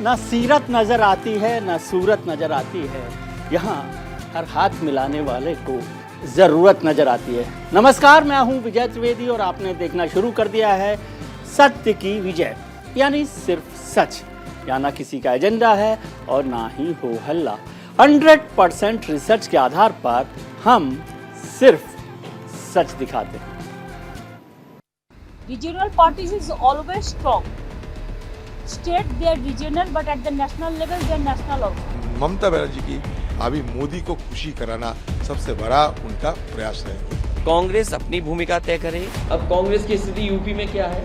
ना सीरत नजर आती है ना सूरत नजर आती है, यहाँ हर हाथ मिलाने वाले को जरूरत नजर आती है। नमस्कार, मैं हूँ विजय त्रिवेदी और आपने देखना शुरू कर दिया है सत्य की विजय, यानी सिर्फ सच। यहाँ ना किसी का एजेंडा है और ना ही हो हल्ला। 100% रिसर्च के आधार पर हम सिर्फ सच दिखाते हैं। Regional parties is always strong. State they are regional, but at the national level they are national also. Mamata Banerjee की अभी मोदी को खुशी कराना सबसे बड़ा उनका प्रयास है। कांग्रेस अपनी भूमिका तय करे। अब कांग्रेस की स्थिति यूपी में क्या है?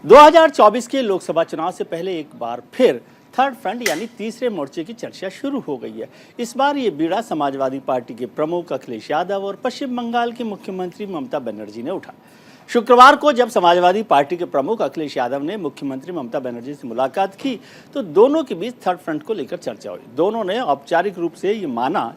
दो 2024 के लोकसभा चुनाव से पहले एक बार फिर थर्ड फ्रंट यानी तीसरे मोर्चे की चर्चा शुरू हो गई है। इस बार ये बीड़ा समाजवादी पार्टी के प्रमुख अखिलेश यादव और पश्चिम बंगाल की मुख्यमंत्री ममता बनर्जी ने उठा। शुक्रवार को जब समाजवादी पार्टी के प्रमुख अखिलेश यादव ने मुख्यमंत्री ममता बनर्जी से मुलाकात की तो दोनों के बीच थर्ड फ्रंट को लेकर चर्चा हुई। दोनों ने औपचारिक रूप से ये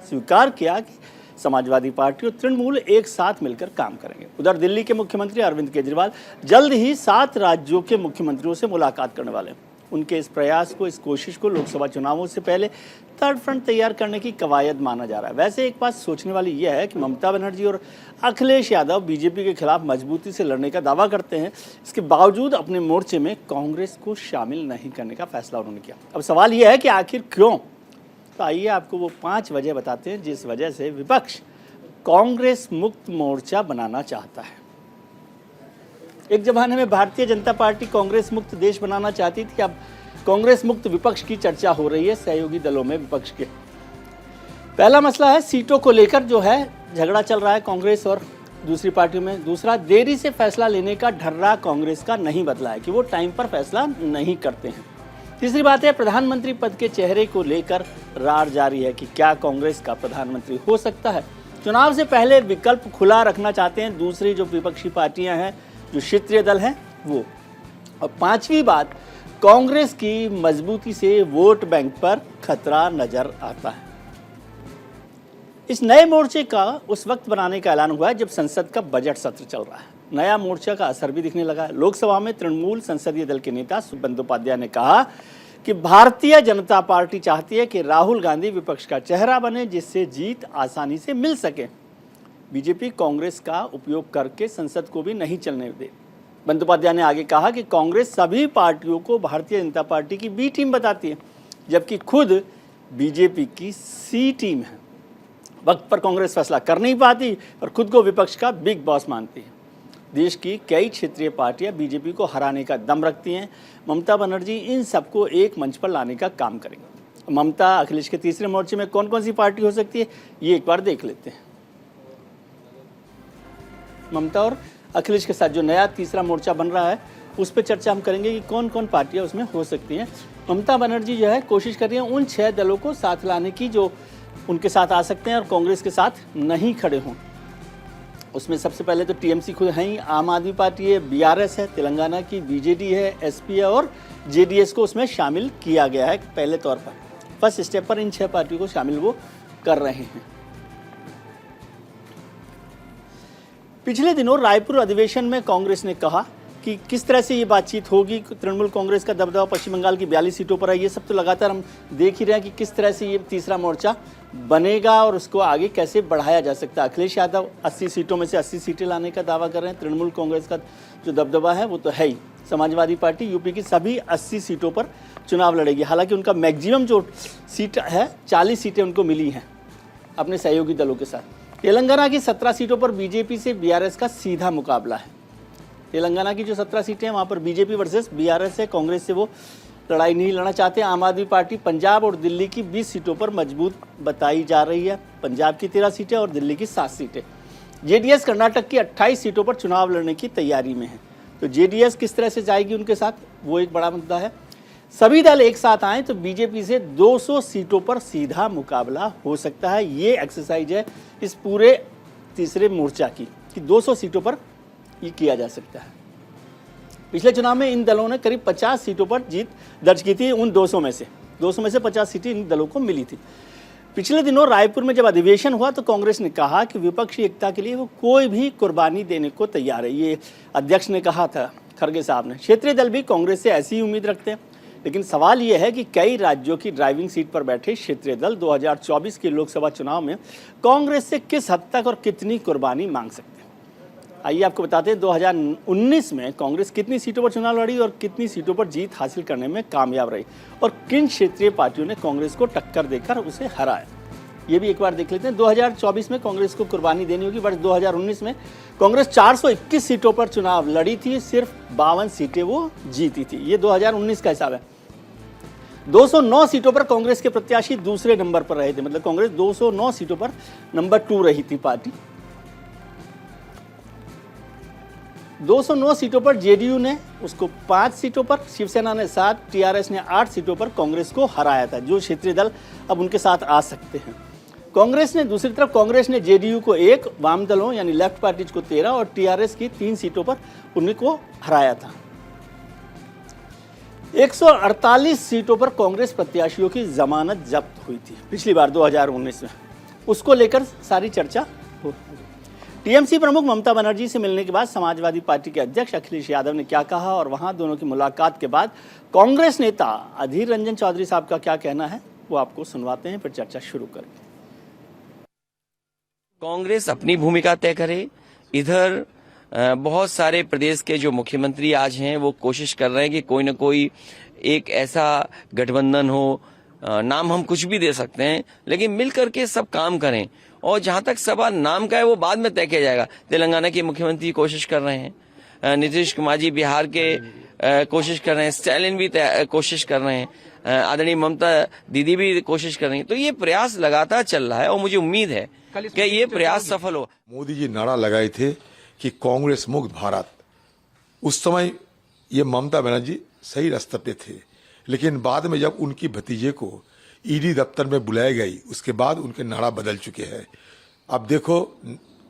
स्वीकार किया कि समाजवादी पार्टी और तृणमूल एक साथ मिलकर काम करेंगे। उधर दिल्ली के मुख्यमंत्री अरविंद केजरीवाल जल्द ही 7 राज्यों के मुख्यमंत्रियों से मुलाकात करने वाले हैं। उनके इस प्रयास को, इस कोशिश को लोकसभा चुनावों से पहले थर्ड फ्रंट तैयार करने की कवायद माना जा रहा है। वैसे एक बात सोचने वाली यह है कि ममता बनर्जी और अखिलेश यादव बीजेपी के खिलाफ मजबूती से लड़ने का दावा करते हैं, इसके बावजूद अपने मोर्चे में कांग्रेस को शामिल नहीं करने का फैसला उन्होंने किया। अब सवाल यह है कि आखिर क्यों? तो आइए आपको वो 5 वजह बताते हैं जिस वजह से विपक्ष कांग्रेस मुक्त मोर्चा बनाना चाहता है। एक जमाने में भारतीय जनता पार्टी कांग्रेस मुक्त देश बनाना चाहती थी, अब कांग्रेस मुक्त विपक्ष की चर्चा हो रही है सहयोगी दलों में विपक्ष के। पहला मसला है सीटों को लेकर जो है झगड़ा चल रहा है कांग्रेस और दूसरी पार्टियों में। दूसरा, देरी से फैसला लेने का ढर्रा कांग्रेस का नहीं बदला है कि वो टाइम पर फैसला नहीं करते हैं। तीसरी बात है प्रधानमंत्री पद के चेहरे को लेकर रार जारी है कि क्या कांग्रेस का प्रधानमंत्री हो सकता है। चुनाव से पहले विकल्प खुला रखना चाहते हैं दूसरी जो विपक्षी पार्टियां हैं, जो क्षेत्रीय दल हैं वो। और पांचवी बात, कांग्रेस की मजबूती से वोट बैंक पर खतरा नजर आता है। इस नए मोर्चे का उस वक्त बनाने का ऐलान हुआ है जब संसद का बजट सत्र चल रहा है। नया मोर्चा का असर भी दिखने लगा है। लोकसभा में तृणमूल संसदीय दल के नेता सुवेंदु बंदोपाध्याय ने कहा कि भारतीय जनता पार्टी चाहती है कि राहुल गांधी विपक्ष का चेहरा बने जिससे जीत आसानी से मिल सके। बीजेपी कांग्रेस का उपयोग करके संसद को भी नहीं चलने दे। बंदोपाध्याय ने आगे कहा कि कांग्रेस सभी पार्टियों को भारतीय जनता पार्टी की बी टीम बताती है, जबकि खुद बीजेपी की सी टीम है। वक्त पर कांग्रेस फैसला कर नहीं पाती और खुद को विपक्ष का बिग बॉस मानती है। देश की कई क्षेत्रीय पार्टियां बीजेपी को हराने का दम रखती हैं। ममता बनर्जी इन सबको एक मंच पर लाने का काम करेंगे। ममता अखिलेश के तीसरे मोर्चे में कौन कौन सी पार्टी हो सकती है ये एक बार देख लेते हैं। ममता और अखिलेश के साथ जो नया तीसरा मोर्चा बन रहा है उस पर चर्चा हम करेंगे कि कौन कौन पार्टियां उसमें हो सकती हैं। ममता बनर्जी जो है कोशिश कर रही हैं उन 6 दलों को साथ लाने की जो उनके साथ आ सकते हैं और कांग्रेस के साथ नहीं खड़े हों। उसमें सबसे पहले तो टीएमसी खुद है ही, आम आदमी पार्टी है, बीआरएस है, तेलंगाना की बीजेडी है, एसपी है और जेडीएस को उसमें शामिल किया गया है पहले तौर पर। फर्स्ट स्टेप पर इन 6 पार्टियों को शामिल वो कर रहे हैं। पिछले दिनों रायपुर अधिवेशन में कांग्रेस ने कहा कि किस तरह से ये बातचीत होगी। तृणमूल कांग्रेस का दबदबा पश्चिम बंगाल की 42 सीटों पर है। ये सब तो लगातार हम देख ही रहे हैं कि किस तरह से ये तीसरा मोर्चा बनेगा और उसको आगे कैसे बढ़ाया जा सकता है। अखिलेश यादव 80 सीटों में से 80 सीटें लाने का दावा कर रहे हैं। तृणमूल कांग्रेस का जो दबदबा है वो तो है ही। समाजवादी पार्टी यूपी की सभी 80 सीटों पर चुनाव लड़ेगी। हालांकि उनका मैक्सिमम जो सीट है 40 सीटें उनको मिली हैं अपने सहयोगी दलों के साथ। तेलंगाना की 17 सीटों पर बीजेपी से बीआरएस का सीधा मुकाबला है। तेलंगाना की जो 17 सीटें हैं वहाँ पर बीजेपी वर्सेस बीआरएस है। कांग्रेस से वो लड़ाई नहीं लड़ना चाहते। आम आदमी पार्टी पंजाब और दिल्ली की 20 सीटों पर मजबूत बताई जा रही है। पंजाब की 13 सीटें और दिल्ली की 7 सीटें। जेडीएस कर्नाटक की 28 सीटों पर चुनाव लड़ने की तैयारी में है। तो जेडीएस किस तरह से जाएगी उनके साथ, वो एक बड़ा मुद्दा है। सभी दल एक साथ आए तो बीजेपी से 200 सीटों पर सीधा मुकाबला हो सकता है। ये एक्सरसाइज है इस पूरे तीसरे मोर्चा की कि 200 सीटों पर ये किया जा सकता है। पिछले चुनाव में इन दलों ने करीब 50 सीटों पर जीत दर्ज की थी। उन 200 में से 50 सीटें इन दलों को मिली थी। पिछले दिनों रायपुर में जब अधिवेशन हुआ तो कांग्रेस ने कहा कि विपक्षी एकता के लिए वो कोई भी कुर्बानी देने को तैयार है। ये अध्यक्ष ने कहा था, खड़गे साहब ने। क्षेत्रीय दल भी कांग्रेस से ऐसी ही उम्मीद रखते हैं, लेकिन सवाल ये है कि कई राज्यों की ड्राइविंग सीट पर बैठे क्षेत्रीय दल 2024 के लोकसभा चुनाव में कांग्रेस से किस हद तक और कितनी कुर्बानी मांग सकते हैं। आइए आपको बताते हैं 2019 में कांग्रेस कितनी सीटों पर चुनाव लड़ी और कितनी सीटों पर जीत हासिल करने में कामयाब रही और किन क्षेत्रीय पार्टियों ने कांग्रेस को टक्कर देकर उसे हराया। ये भी एक बार देख लेते हैं। 2024 में कांग्रेस को कुर्बानी देनी होगी। वर्ष 2019 में कांग्रेस 421 सीटों पर चुनाव लड़ी थी, सिर्फ 52 सीटें वो जीती थी। ये 2019 का हिसाब है। 209 सीटों पर कांग्रेस के प्रत्याशी दूसरे नंबर पर रहे थे, मतलब कांग्रेस 209 सीटों पर नंबर 2 रही थी पार्टी। 209 सीटों पर जेडीयू ने उसको 5 सीटों पर, शिवसेना ने 7, टीआरएस ने 8 सीटों पर कांग्रेस को हराया था, जो क्षेत्रीय दल अब उनके साथ आ सकते हैं। कांग्रेस ने दूसरी तरफ कांग्रेस ने जेडीयू को 1, वाम दलों यानी लेफ्ट पार्टीज को 13 और टीआरएस की 3 सीटों पर उन्हीं को हराया था। 148 सीटों पर कांग्रेस प्रत्याशियों की जमानत जब्त हुई थी पिछली बार 2019 में, उसको लेकर सारी चर्चा हो। टीएमसी प्रमुख ममता बनर्जी से मिलने के बाद समाजवादी पार्टी के अध्यक्ष अखिलेश यादव ने क्या कहा और वहां दोनों की मुलाकात के बाद कांग्रेस नेता अधीर रंजन चौधरी साहब का क्या कहना है, वो आपको सुनवाते हैं, फिर चर्चा शुरू करेंगे। कांग्रेस अपनी भूमिका तय करे। इधर बहुत सारे प्रदेश के जो मुख्यमंत्री आज हैं वो कोशिश कर रहे हैं कि कोई न कोई एक ऐसा गठबंधन हो, नाम हम कुछ भी दे सकते हैं, लेकिन मिल करके सब काम करें। और जहां तक सवाल नाम का है वो बाद में तय किया जाएगा। तेलंगाना के मुख्यमंत्री कोशिश कर रहे हैं, नीतीश कुमार जी बिहार के कोशिश कर रहे हैं, स्टालिन भी कोशिश कर रहे हैं, आदरणीय ममता दीदी भी कोशिश कर रही हैं। तो ये प्रयास लगातार चल रहा है और मुझे उम्मीद है कि ये प्रयास सफल हो। मोदी जी नारा लगाए थे कि कांग्रेस मुक्त भारत। उस समय ये ममता बनर्जी सही रास्ते पे थे, लेकिन बाद में जब उनकी भतीजे को ईडी दफ्तर में बुलाई गई, उसके बाद उनके नारा बदल चुके हैं। अब देखो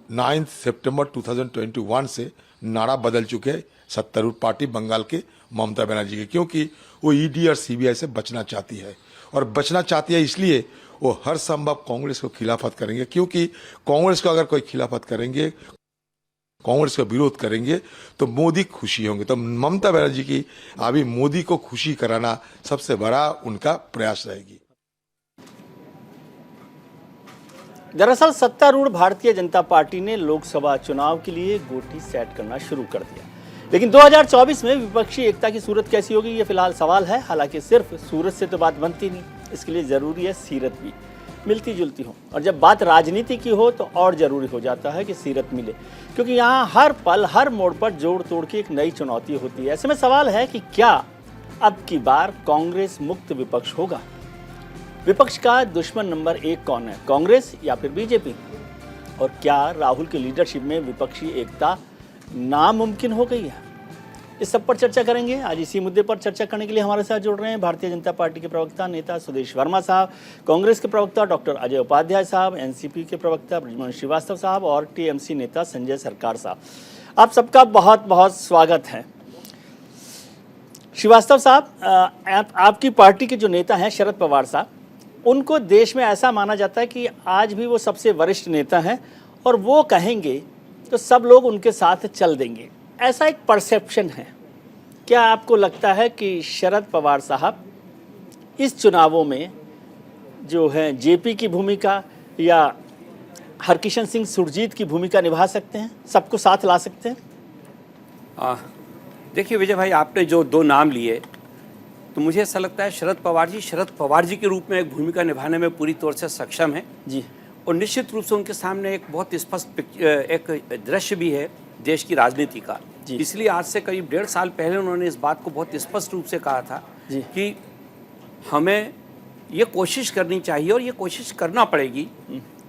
9 सितंबर 2021 से नारा बदल चुके हैं सत्तारूढ़ पार्टी बंगाल के ममता बनर्जी के, क्योंकि वो ईडी और सीबीआई से बचना चाहती है। और बचना चाहती है इसलिए वो हर संभव कांग्रेस को खिलाफत करेंगे, क्योंकि कांग्रेस को अगर कोई खिलाफत करेंगे, कांग्रेस का विरोध करेंगे तो मोदी खुशी होंगे। तो ममता बनर्जी की अभी मोदी को खुशी कराना सबसे बड़ा उनका प्रयास रहेगी। दरअसल सत्तारूढ़ भारतीय जनता पार्टी ने लोकसभा चुनाव के लिए गोटी सेट करना शुरू कर दिया, लेकिन 2024 में विपक्षी एकता की सूरत कैसी होगी ये फिलहाल सवाल है। हालांकि सिर्फ सूरत से तो बात बनती नहीं, इसके लिए जरूरी है सीरत भी मिलती जुलती हो, और जब बात राजनीति की हो तो और जरूरी हो जाता है कि सीरत मिले, क्योंकि यहाँ हर पल हर मोड़ पर जोड़ तोड़ की एक नई चुनौती होती है। ऐसे में सवाल है कि क्या अब की बार कांग्रेस मुक्त विपक्ष होगा? विपक्ष का दुश्मन नंबर 1 कौन है, कांग्रेस या फिर बीजेपी? और क्या राहुल की लीडरशिप में विपक्षी एकता नामुमकिन हो गई है? इस सब पर चर्चा करेंगे। आज इसी मुद्दे पर चर्चा करने के लिए हमारे साथ जुड़ रहे हैं भारतीय जनता पार्टी के प्रवक्ता नेता सुदेश वर्मा साहब, कांग्रेस के प्रवक्ता डॉक्टर अजय उपाध्याय साहब, एनसीपी के प्रवक्ता ब्रजमोहन श्रीवास्तव साहब और टीएमसी नेता संजय सरकार साहब। आप सबका बहुत बहुत स्वागत है। श्रीवास्तव साहब, आपकी पार्टी के जो नेता हैं शरद पवार साहब, उनको देश में ऐसा माना जाता है कि आज भी वो सबसे वरिष्ठ नेता हैं और वो कहेंगे तो सब लोग उनके साथ चल देंगे, ऐसा एक परसेप्शन है। क्या आपको लगता है कि शरद पवार साहब इस चुनावों में जो है जेपी की भूमिका या हरकिशन सिंह सुरजीत की भूमिका निभा सकते हैं, सबको साथ ला सकते हैं? देखिए विजय भाई, आपने जो 2 नाम लिए तो मुझे ऐसा लगता है शरद पवार जी के रूप में एक भूमिका निभाने में पूरी तौर से सक्षम है जी। और निश्चित रूप से उनके सामने एक बहुत स्पष्ट एक दृश्य भी है देश की राजनीति का। इसलिए आज से करीब 1.5 साल पहले उन्होंने इस बात को बहुत स्पष्ट रूप से कहा था कि हमें ये कोशिश करनी चाहिए और ये कोशिश करना पड़ेगी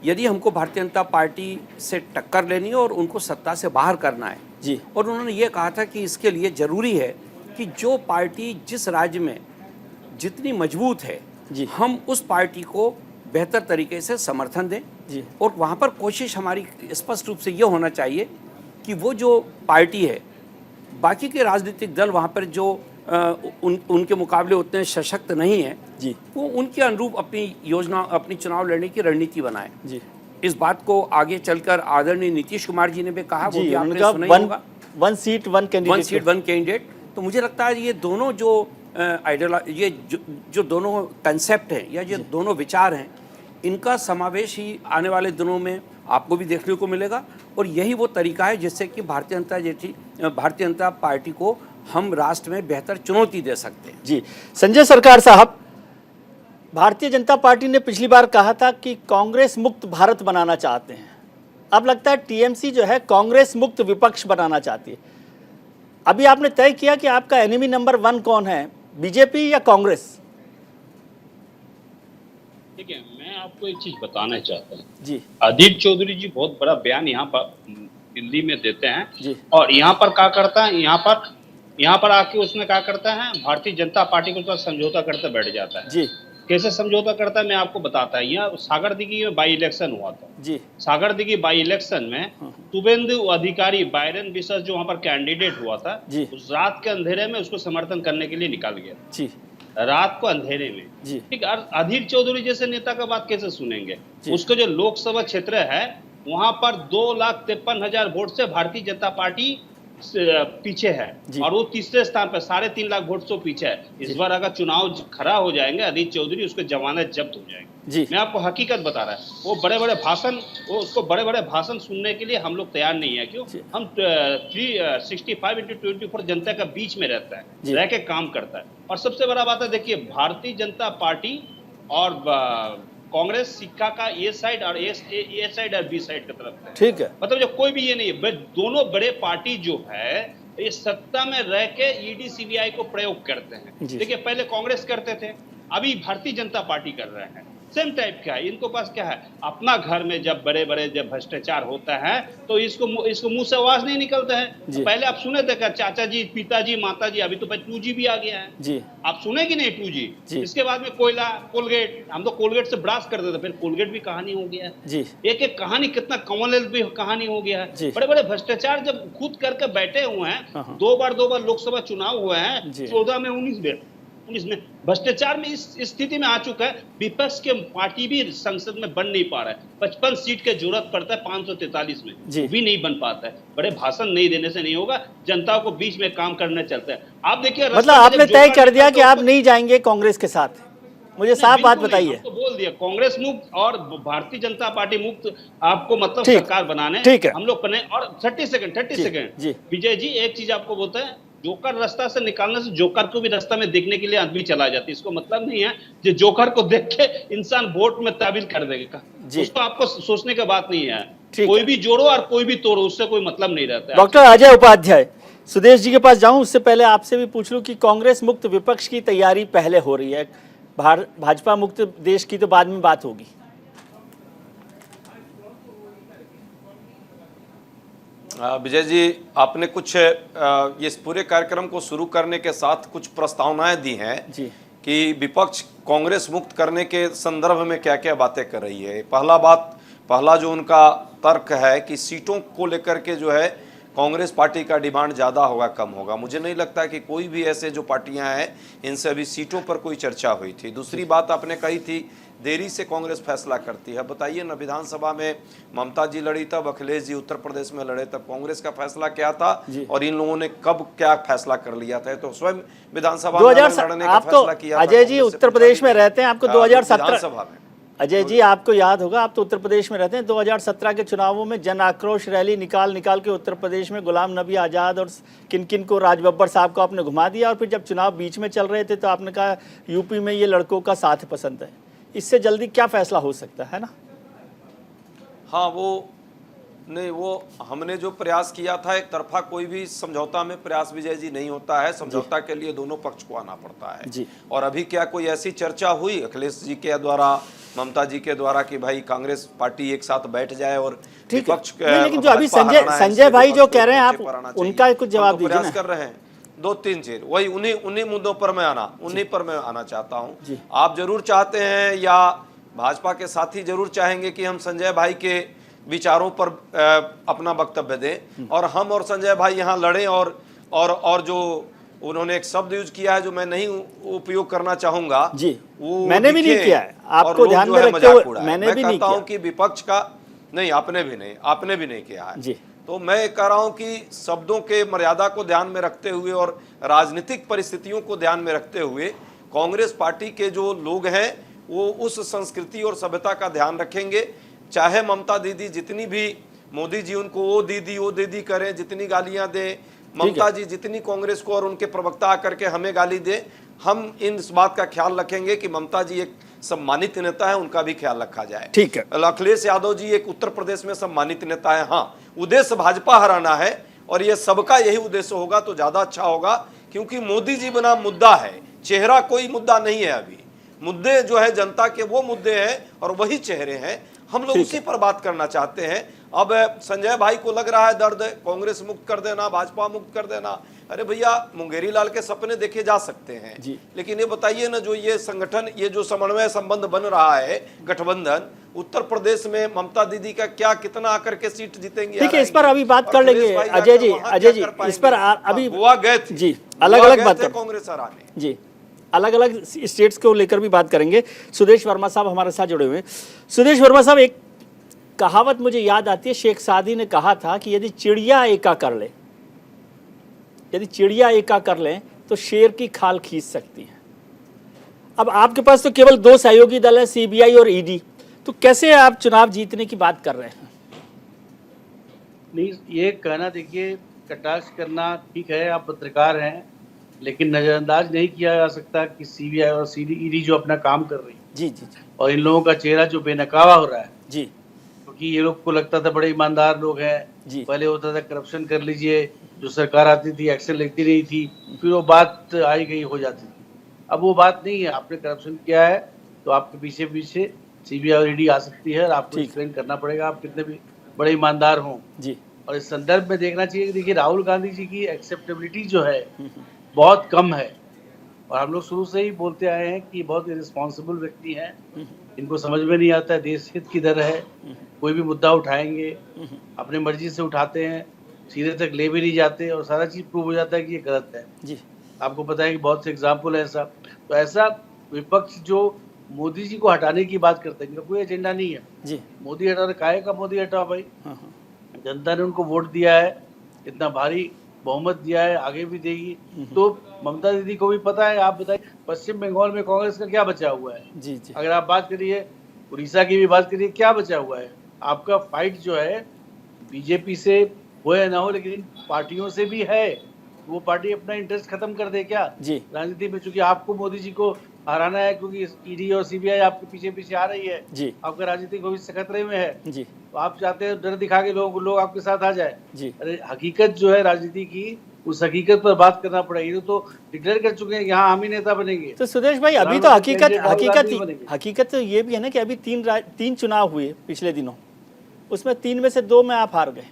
यदि हमको भारतीय जनता पार्टी से टक्कर लेनी है और उनको सत्ता से बाहर करना है जी। और उन्होंने ये कहा था कि इसके लिए ज़रूरी है कि जो पार्टी जिस राज्य में जितनी मजबूत है जी, हम उस पार्टी को बेहतर तरीके से समर्थन दें जी। और वहाँ पर कोशिश हमारी स्पष्ट रूप से ये होना चाहिए कि वो जो पार्टी है, बाकी के राजनीतिक दल वहाँ पर जो उनके मुकाबले उतने सशक्त नहीं है जी वो उनके अनुरूप अपनी योजना, अपनी चुनाव लड़ने की रणनीति बनाए। जी इस बात को आगे चलकर आदरणीय नीतीश कुमार जी ने भी कहा, वो जी भी आपने उनका सुना ही होगा, one seat one one seat one candidate. तो मुझे लगता है ये दोनों जो ये जो दोनों कंसेप्ट हैं या जो दोनों विचार हैं, इनका समावेश ही आने वाले दिनों में आपको भी देखने को मिलेगा। और यही वो तरीका है जिससे कि भारतीय जनता पार्टी को हम राष्ट्र में बेहतर चुनौती दे सकते हैं। जी संजय सरकार साहब, भारतीय जनता पार्टी ने पिछली बार कहा था कि कांग्रेस मुक्त भारत बनाना चाहते हैं। अब लगता है टीएमसी जो है कांग्रेस मुक्त विपक्ष बनाना चाहती है। अभी आपने तय किया कि आपका एनिमी नंबर 1 कौन है, बीजेपी या कांग्रेस? देखिए, मैं आपको एक चीज बताना चाहता हूँ जी अधीर चौधरी जी बहुत बड़ा बयान यहाँ पर दिल्ली में देते हैं जी और यहाँ पर क्या करता है, यहाँ पर आके उसमें क्या करता है, भारतीय जनता पार्टी के साथ समझौता करते बैठ जाता है। जी कैसे समझौता करता है मैं आपको बताता है। यहाँ सागरदिघी में बाई इलेक्शन हुआ था। जी सागरदिघी बाई इलेक्शन में शुभेंदु अधिकारी बायरन बिशस जो वहाँ पर कैंडिडेट हुआ था, जी। उस रात के अंधेरे में उसको समर्थन करने के लिए निकाल गया, जी रात को अंधेरे में। जी ठीक, और अधीर चौधरी जैसे नेता का बात कैसे सुनेंगे? जी। उसका जो लोकसभा क्षेत्र है वहां पर 2,53,000 वोट से भारतीय जनता पार्टी पीछे है जी। और वो तीसरे स्थान पर 3.5 लाख वोट से पीछे है। इस बार अगर चुनाव खड़ा हो जाएंगे अधीर चौधरी, उसके जमानत जब्त हो जाएंगे। जी मैं आपको हकीकत बता रहा है, वो उसको बड़े बड़े भाषण सुनने के लिए हम लोग तैयार नहीं है। क्यों? हम 365/24 जनता का बीच में रहता है, रह के काम करता है। और सबसे बड़ा बात है, देखिए भारतीय जनता पार्टी और कांग्रेस सिक्का का ए साइड और ए साइड और बी साइड की तरफ है। ठीक है। मतलब जो कोई भी ये नहीं है, दोनों बड़े पार्टी जो है ये सत्ता में रह के ईडी सीबीआई को प्रयोग करते हैं। देखिए पहले कांग्रेस करते थे, अभी भारतीय जनता पार्टी कर रहे हैं। सेम टाइप का है इनको पास। क्या है, अपना घर में जब बड़े बड़े जब भ्रष्टाचार होता है तो इसको मुंह से आवाज नहीं निकलता है। तो पहले आप सुने थे क्या, चाचा जी, पिताजी, माता जी, अभी तो 2G भी आ गया है जी। आप सुने कि नहीं 2G? इसके बाद में कोयला, कोलगेट, हम तो कोलगेट से ब्राश करते थे, फिर कोलगेट भी कहानी हो गया है। एक एक कहानी, कितना कॉमनवेल्थ भी कहानी हो गया है। बड़े बड़े भ्रष्टाचार जब खुद करके बैठे हुए हैं, दो बार लोकसभा चुनाव हुए हैं, 14 में 19 में भ्रष्टाचार में इस स्थिति में आ चुका है। विपक्ष के पार्टी भी संसद में बन नहीं पा रहा है। 55 सीट की जरूरत पड़ता है 543 में, भी नहीं बन पाता है। बड़े भाषण नहीं देने से नहीं होगा, जनता को बीच में काम करने चलता है। आप देखिए, मतलब आपने तय कर दिया कि आप नहीं जाएंगे कांग्रेस के साथ? मुझे साफ बात बताइए। तो बोल दिया कांग्रेस मुक्त और भारतीय जनता पार्टी मुक्त आपको मतलब सरकार बनाने हम लोग बने। और 30 सेकंड विजय जी, एक चीज आपको बोलते हैं, जोकर रास्ता से निकालने से जोकर को भी रास्ता में देखने के लिए आदमी चला जाता है। इसको मतलब नहीं है कि जोकर को देख के इंसान वोट में ताबील कर देगा, उसको आपको सोचने की बात नहीं है। कोई भी जोड़ो और कोई भी तोड़ो, उससे कोई मतलब नहीं रहता है। डॉक्टर अजय उपाध्याय, सुदेश जी के पास जाऊं उससे पहले आपसे भी पूछ लूं कि कांग्रेस मुक्त विपक्ष की तैयारी पहले हो रही है, भाजपा मुक्त देश की तो बाद में बात होगी। विजय जी, आपने कुछ ये इस पूरे कार्यक्रम को शुरू करने के साथ कुछ प्रस्तावनाएं दी हैं कि विपक्ष कांग्रेस मुक्त करने के संदर्भ में क्या क्या बातें कर रही है। पहला जो उनका तर्क है कि सीटों को लेकर के जो है कांग्रेस पार्टी का डिमांड ज़्यादा होगा कम होगा। मुझे नहीं लगता कि कोई भी ऐसे जो पार्टियां हैं इनसे अभी सीटों पर कोई चर्चा हुई थी। दूसरी बात आपने कही थी देरी से कांग्रेस फैसला करती है। बताइए ना, विधानसभा में ममता जी लड़ी तब, अखिलेश जी उत्तर प्रदेश में लड़े तब, कांग्रेस का फैसला क्या था और इन लोगों ने कब क्या फैसला कर लिया था? तो स्वयं विधानसभा में लड़ने का फैसला किया। अजय जी उत्तर प्रदेश में रहते हैं, आपको 2017 अजय जी आपको याद होगा, आप तो उत्तर प्रदेश में रहते हैं। 2017 के चुनावों में जन आक्रोश रैली निकाल के उत्तर प्रदेश में गुलाम नबी आज़ाद और किन को, राज बब्बर साहब को आपने घुमा दिया। और फिर जब चुनाव बीच में चल रहे थे तो आपने कहा यूपी में ये लड़कों का साथ पसंद है। इससे जल्दी क्या फैसला हो सकता है ना? हाँ, वो हमने जो प्रयास किया था, एक तरफा कोई भी समझौता में प्रयास विजय जी नहीं होता है। समझौता के लिए दोनों पक्ष को आना पड़ता है। और अभी क्या कोई ऐसी चर्चा हुई अखिलेश जी के द्वारा, ममता जी के द्वारा कि भाई कांग्रेस पार्टी एक साथ बैठ जाए और विपक्ष? लेकिन जो अभी संजय भाई जो कह रहे हैं, आप उनका कुछ जवाब दीजिए। प्रयास कर रहे हैं 2-3 चीज, वही उन्हीं मुद्दों पर मैं आना चाहता हूँ। आप जरूर चाहते हैं या भाजपा के साथी जरूर चाहेंगे कि हम संजय भाई के विचारों पर अपना वक्तव्य दें और हम और संजय भाई यहाँ लड़ें और जो उन्होंने एक शब्द यूज किया है जो मैं नहीं उपयोग करना चाहूंगा जी, वो मैंने भी नहीं दिखे किया है, और आपको लोग ध्यान जो में है रखते मजाक हुए उड़ाएं। मैंने मैं भी नहीं कहता हूं किया। कि विपक्ष का नहीं, आपने भी नहीं किया है जी। तो मैं कह रहा हूं कि शब्दों के मर्यादा को ध्यान में रखते हुए और राजनीतिक परिस्थितियों को ध्यान में रखते हुए कांग्रेस पार्टी के जो लोग हैं वो उस संस्कृति और सभ्यता का ध्यान रखेंगे। चाहे ममता दीदी जितनी भी मोदी जी उनको वो दीदी करें, जितनी गालियां दें, ममता जी जितनी कांग्रेस को और उनके प्रवक्ता आकर के हमें गाली दे, हम इस बात का ख्याल रखेंगे कि ममता जी एक सम्मानित नेता है, उनका भी ख्याल रखा जाए। ठीक है। अखिलेश यादव जी एक उत्तर प्रदेश में सम्मानित नेता है। हाँ, उद्देश्य भाजपा हराना है और ये सबका यही उद्देश्य होगा तो ज्यादा अच्छा होगा, क्योंकि मोदी जी बना मुद्दा है, चेहरा कोई मुद्दा नहीं है। अभी मुद्दे जो है जनता के वो मुद्दे हैं और वही चेहरे हैं, हम लोग उसी पर बात करना चाहते हैं। अब संजय भाई को लग रहा है दर्द कांग्रेस मुक्त कर देना, भाजपा मुक्त कर देना। अरे भैया, मुंगेरी लाल के सपने देखे जा सकते हैं, लेकिन ये बताइए ना, जो ये संगठन, ये जो समन्वय संबंध बन रहा है गठबंधन, उत्तर प्रदेश में ममता दीदी का क्या कितना आकर के सीट जीतेंगे? ठीक है, इस पर अभी बात कर लेंगे अजय जी, इस पर अभी गोवा गए थे जी, अलग अलग बात कर कांग्रेस हराने जी, अलग अलग स्टेट्स को लेकर भी बात करेंगे। सुदेश वर्मा साहब हमारे साथ जुड़े हुए हैं। सुदेश वर्मा साहब, एक कहावत मुझे याद आती है, शेख सादी ने कहा था कि यदि चिड़िया एका कर ले तो शेर की खाल खींच सकती है। अब आपके पास तो केवल 2 सहयोगी दल है, सीबीआई और ईडी, तो कैसे आप चुनाव जीतने की बात कर रहे हैं? नहीं, ये कहना, देखिए, कटाक्ष करना ठीक है, आप पत्रकार हैं, लेकिन नजरअंदाज नहीं किया जा सकता कि सीबीआई और ईडी जो अपना काम कर रही है जी जी जी, और इन लोगों का चेहरा जो बेनकाबा हो रहा है जी, क्योंकि ये लोग को लगता था बड़े ईमानदार लोग हैं जी। पहले होता था करप्शन कर लीजिए, जो सरकार आती थी एक्शन लेती नहीं थी, फिर वो बात आई गई हो जाती थी। अब वो बात नहीं है, आपने करप्शन किया है तो आपके पीछे पीछे सीबीआई और ईडी आ सकती है और आपको एक्सप्लेन करना पड़ेगा, आप कितने भी बड़े ईमानदार हों जी। और इस संदर्भ में देखना चाहिए कि देखिए, राहुल गांधी जी की एक्सेप्टेबिलिटी जो है बहुत कम है और हम लोग शुरू से ही बोलते आए हैं कि बहुत रिस्पॉन्सिबल व्यक्ति हैं, इनको समझ में नहीं आता है देश हित किधर है। कोई भी मुद्दा उठाएंगे, अपने मर्जी से उठाते हैं, सीधे तक ले भी नहीं जाते और सारा चीज प्रूव हो जाता है कि ये गलत है जी। आपको पता है कि बहुत से एग्जाम्पल है ऐसा। तो ऐसा विपक्ष जो मोदी जी को हटाने की बात करते हैं, इनका कोई एजेंडा नहीं है जी। मोदी हटा, काहे का मोदी हटाओ भाई? जनता ने उनको वोट दिया है, इतना भारी बहुमत दिया है, आगे भी देगी। तो ममता दीदी को भी पता है। आप बताइए, पश्चिम बंगाल में कांग्रेस का क्या बचा हुआ है? जी जी। अगर आप बात करिए, उड़ीसा की भी बात करिए, क्या बचा हुआ है? आपका फाइट जो है बीजेपी से हो या ना हो, लेकिन इन पार्टियों से भी है। वो पार्टी अपना इंटरेस्ट खत्म कर दे क्या राजनीति में? चूंकि आपको मोदी जी को हराना है, क्योंकि ईडी और सीबीआई आपके पीछे पीछे आ रही है जी, आपका राजनीतिक भविष्य खतरे में है जी, तो आप चाहते हैं डर दिखा के लोग आपके साथ आ जाए जी। अरे हकीकत जो है राजनीति की, उस हकीकत पर बात करना पड़ेगी। तो डिक्लेयर कर चुके हैं यहाँ हम ही नेता बनेंगे। तो सुदेश भाई, अभी तो हकीकत तो ये भी है ना कि अभी 3 चुनाव हुए पिछले दिनों, उसमें 3 में से 2 में आप हार गए।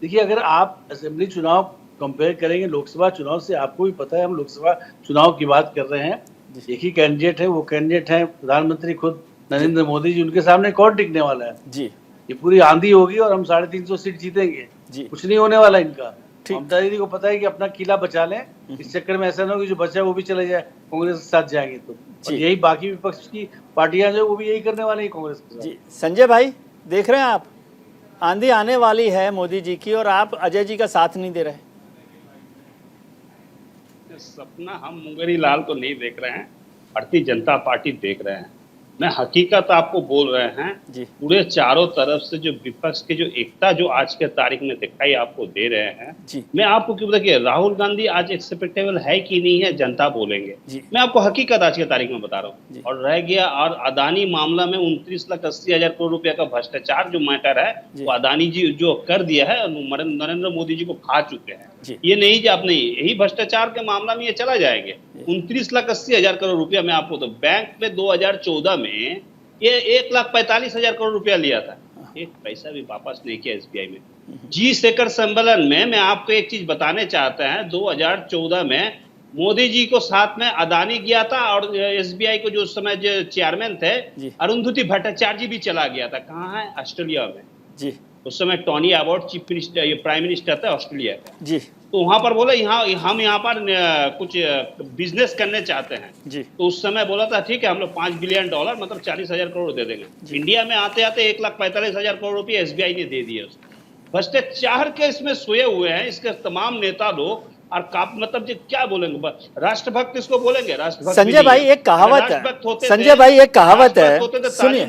देखिए, अगर आप असेंबली चुनाव कंपेयर करेंगे लोकसभा चुनाव से, आपको भी पता है हम लोकसभा चुनाव की बात कर रहे हैं, एक ही कैंडिडेट है, वो कैंडिडेट है प्रधानमंत्री खुद नरेंद्र मोदी जी। उनके सामने कौन टिकने वाला है जी? ये पूरी आंधी होगी और हम 350 सीट जीतेंगे जी। कुछ नहीं होने वाला इनका। ममता दीदी को पता है कि अपना किला बचा लें, इस चक्कर में ऐसा ना हो कि जो बचा वो भी चले जाए, कांग्रेस के साथ जाएंगे तो यही बाकी विपक्ष की पार्टियां जो वो भी यही करने वाली है कांग्रेस के साथ। जी। संजय भाई, देख रहे हैं आप, आंधी आने वाली है मोदी जी की और आप अजय जी का साथ नहीं दे रहे। सपना हम मुंगेरी लाल को नहीं देख रहे हैं, भारतीय जनता पार्टी देख रहे हैं। मैं हकीकत आपको बोल रहे हैं जी। पूरे चारों तरफ से जो विपक्ष की जो एकता जो आज के तारीख में दिखाई आपको दे रहे हैं जी। मैं आपको क्यों देखिए, राहुल गांधी आज एक्सेप्टेबल है कि नहीं है जनता बोलेंगे। मैं आपको हकीकत आज के तारीख में बता रहा हूँ। और रह गया, और अदानी मामला में 29,80,000 करोड़ रुपया का भ्रष्टाचार जो मैटर है, वो अदानी जी जो कर दिया है, नरेंद्र मोदी जी को खा चुके हैं। ये नहीं कि आप नहीं, यही भ्रष्टाचार के मामला में ये चला जाएंगे। 29,80,000 करोड़ रुपया में आपको, तो बैंक में 2014 में ये 1,45,000 करोड़ रुपया लिया था, एक पैसा भी वापस नहीं किया एसबीआई में। जी शेखर सम्मेलन में मैं आपको एक चीज बताने चाहते हैं, 2014 में मोदी जी को साथ में अदानी गया था और एसबीआई को जो समय जो चेयरमैन थे अरुंधति भट्टाचार्य जी भी चला गया था। कहाँ है? ऑस्ट्रेलिया में जी। उस समय टोनी अबाउट चीफ मिनिस्टर, ये प्राइम मिनिस्टर था ऑस्ट्रेलिया का जी। तो वहां पर बोला हम यहाँ पर कुछ बिजनेस करने चाहते हैं जी। तो उस समय बोला था ठीक है हम लोग $5 बिलियन मतलब 40,000 करोड़ दे देंगे। इंडिया में आते आते 1,45,000 करोड़ रुपये SBI ने दे दिए उसको। भ्रष्टाचार के इसमें सोए हुए हैं इसके तमाम नेता लोग और मतलब जी क्या बोलेंगे, राष्ट्रभक्त इसको बोलेंगे, राष्ट्रभक्त। संजय भाई एक कहावत है, संजय भाई एक कहावत है, सुनिए।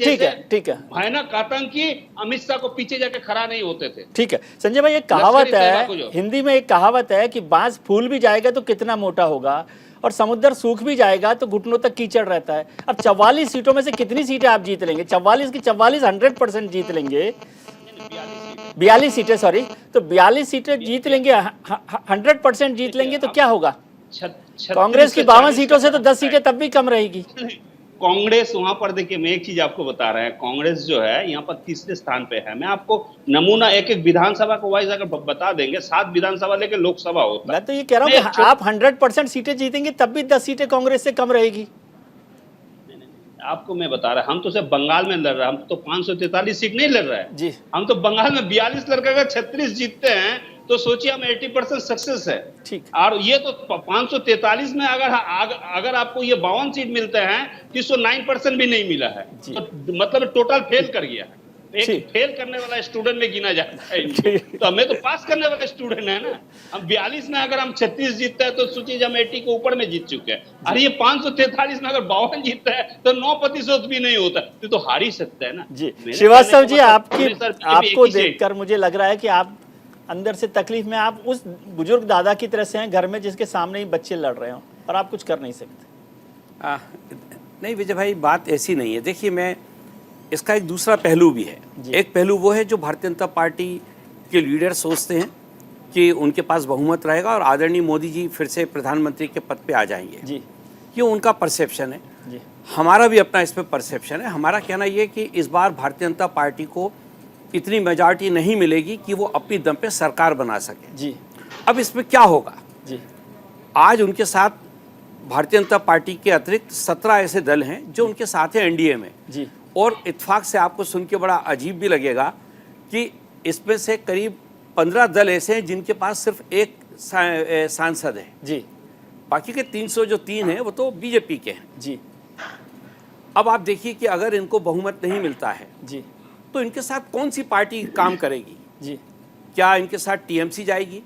ठीक है भयानक आतंकी अमित शाह को पीछे जाके खड़ा नहीं होते थे। ठीक है संजय भाई एक कहावत है, हिंदी में एक कहावत है कि बांस फूल भी जाएगा तो कितना मोटा होगा और समुद्र सूख भी जाएगा तो घुटनों तक कीचड़ रहता है। अब 44 सीटों में से कितनी सीटें आप जीत लेंगे? 44 की 44 100% जीत लेंगे। 42 सीटें, सॉरी, तो 42 सीटें जीत लेंगे, 100% जीत लेंगे तो क्या होगा? कांग्रेस की 52 सीटों से तो 10 सीटें तब भी कम रहेगी। कांग्रेस वहां पर देखिए, मैं एक चीज आपको बता रहा है, कांग्रेस जो है यहाँ पर तीसरे स्थान पे है। मैं आपको नमूना एक एक विधानसभा को वाइज अगर बता देंगे, 7 विधानसभा लेके लोकसभा होता है। मैं तो ये कह रहा हूँ कि आप 100% सीटें जीतेंगे तब भी 10 सीटें कांग्रेस से कम रहेगी। आपको मैं बता रहा, हम तो सिर्फ बंगाल में लड़ रहे हैं, हम तो 543 सीट नहीं लड़ रहे हैं जी। हम तो बंगाल में 42 लड़के अगर 36 जीतते हैं तो सोचिए हम 80% सक्सेस है। ठीक। और ये तो 543 में अगर आपको ये 52 सीट मिलते हैं तो इसको 9% भी नहीं मिला है, तो मतलब टोटल फेल कर गया है। एक फेल करने वाला स्टूडेंट में गिना जाता है, तो हमें तो पास करने वाला स्टूडेंट है ना। हम 42 में अगर हम 36 जीतते हैं तो सोचिए हम 80 के ऊपर में जीत चुके हैं। और ये 543 में अगर 52 जीतता है तो 9% भी नहीं होता, तो हार ही सकता है ना जी। श्रीवास्तव जी आपको देखकर मुझे लग रहा है कि आप अंदर से तकलीफ में, आप उस बुजुर्ग दादा की तरह से हैं घर में जिसके सामने ही बच्चे लड़ रहे हो और आप कुछ कर नहीं सकते। नहीं विजय भाई, बात ऐसी नहीं है। देखिए, मैं इसका एक दूसरा पहलू भी है। एक पहलू वो है जो भारतीय जनता पार्टी के लीडर सोचते हैं कि उनके पास बहुमत रहेगा और आदरणीय मोदी जी फिर से प्रधानमंत्री के पद पे आ जाएंगे जी। ये उनका परसेप्शन है जी। हमारा भी अपना इस पर परसेप्शन है। हमारा कहना ये कि इस बार भारतीय जनता पार्टी को इतनी मेजॉरिटी नहीं मिलेगी कि वो अपनी दम पे सरकार बना सके जी। अब इसमें क्या होगा जी? आज उनके साथ भारतीय जनता पार्टी के अतिरिक्त 17 ऐसे दल हैं जो उनके साथ हैं एनडीए में जी। और इत्तेफाक से आपको सुन के बड़ा अजीब भी लगेगा कि इसमें से करीब 15 दल ऐसे हैं जिनके पास सिर्फ एक सांसद है जी। बाकी के 303 हैं वो तो बीजेपी के हैं जी। अब आप देखिए कि अगर इनको बहुमत नहीं मिलता है जी तो इनके साथ कौन सी पार्टी काम करेगी जी? क्या इनके साथ टीएमसी जाएगी?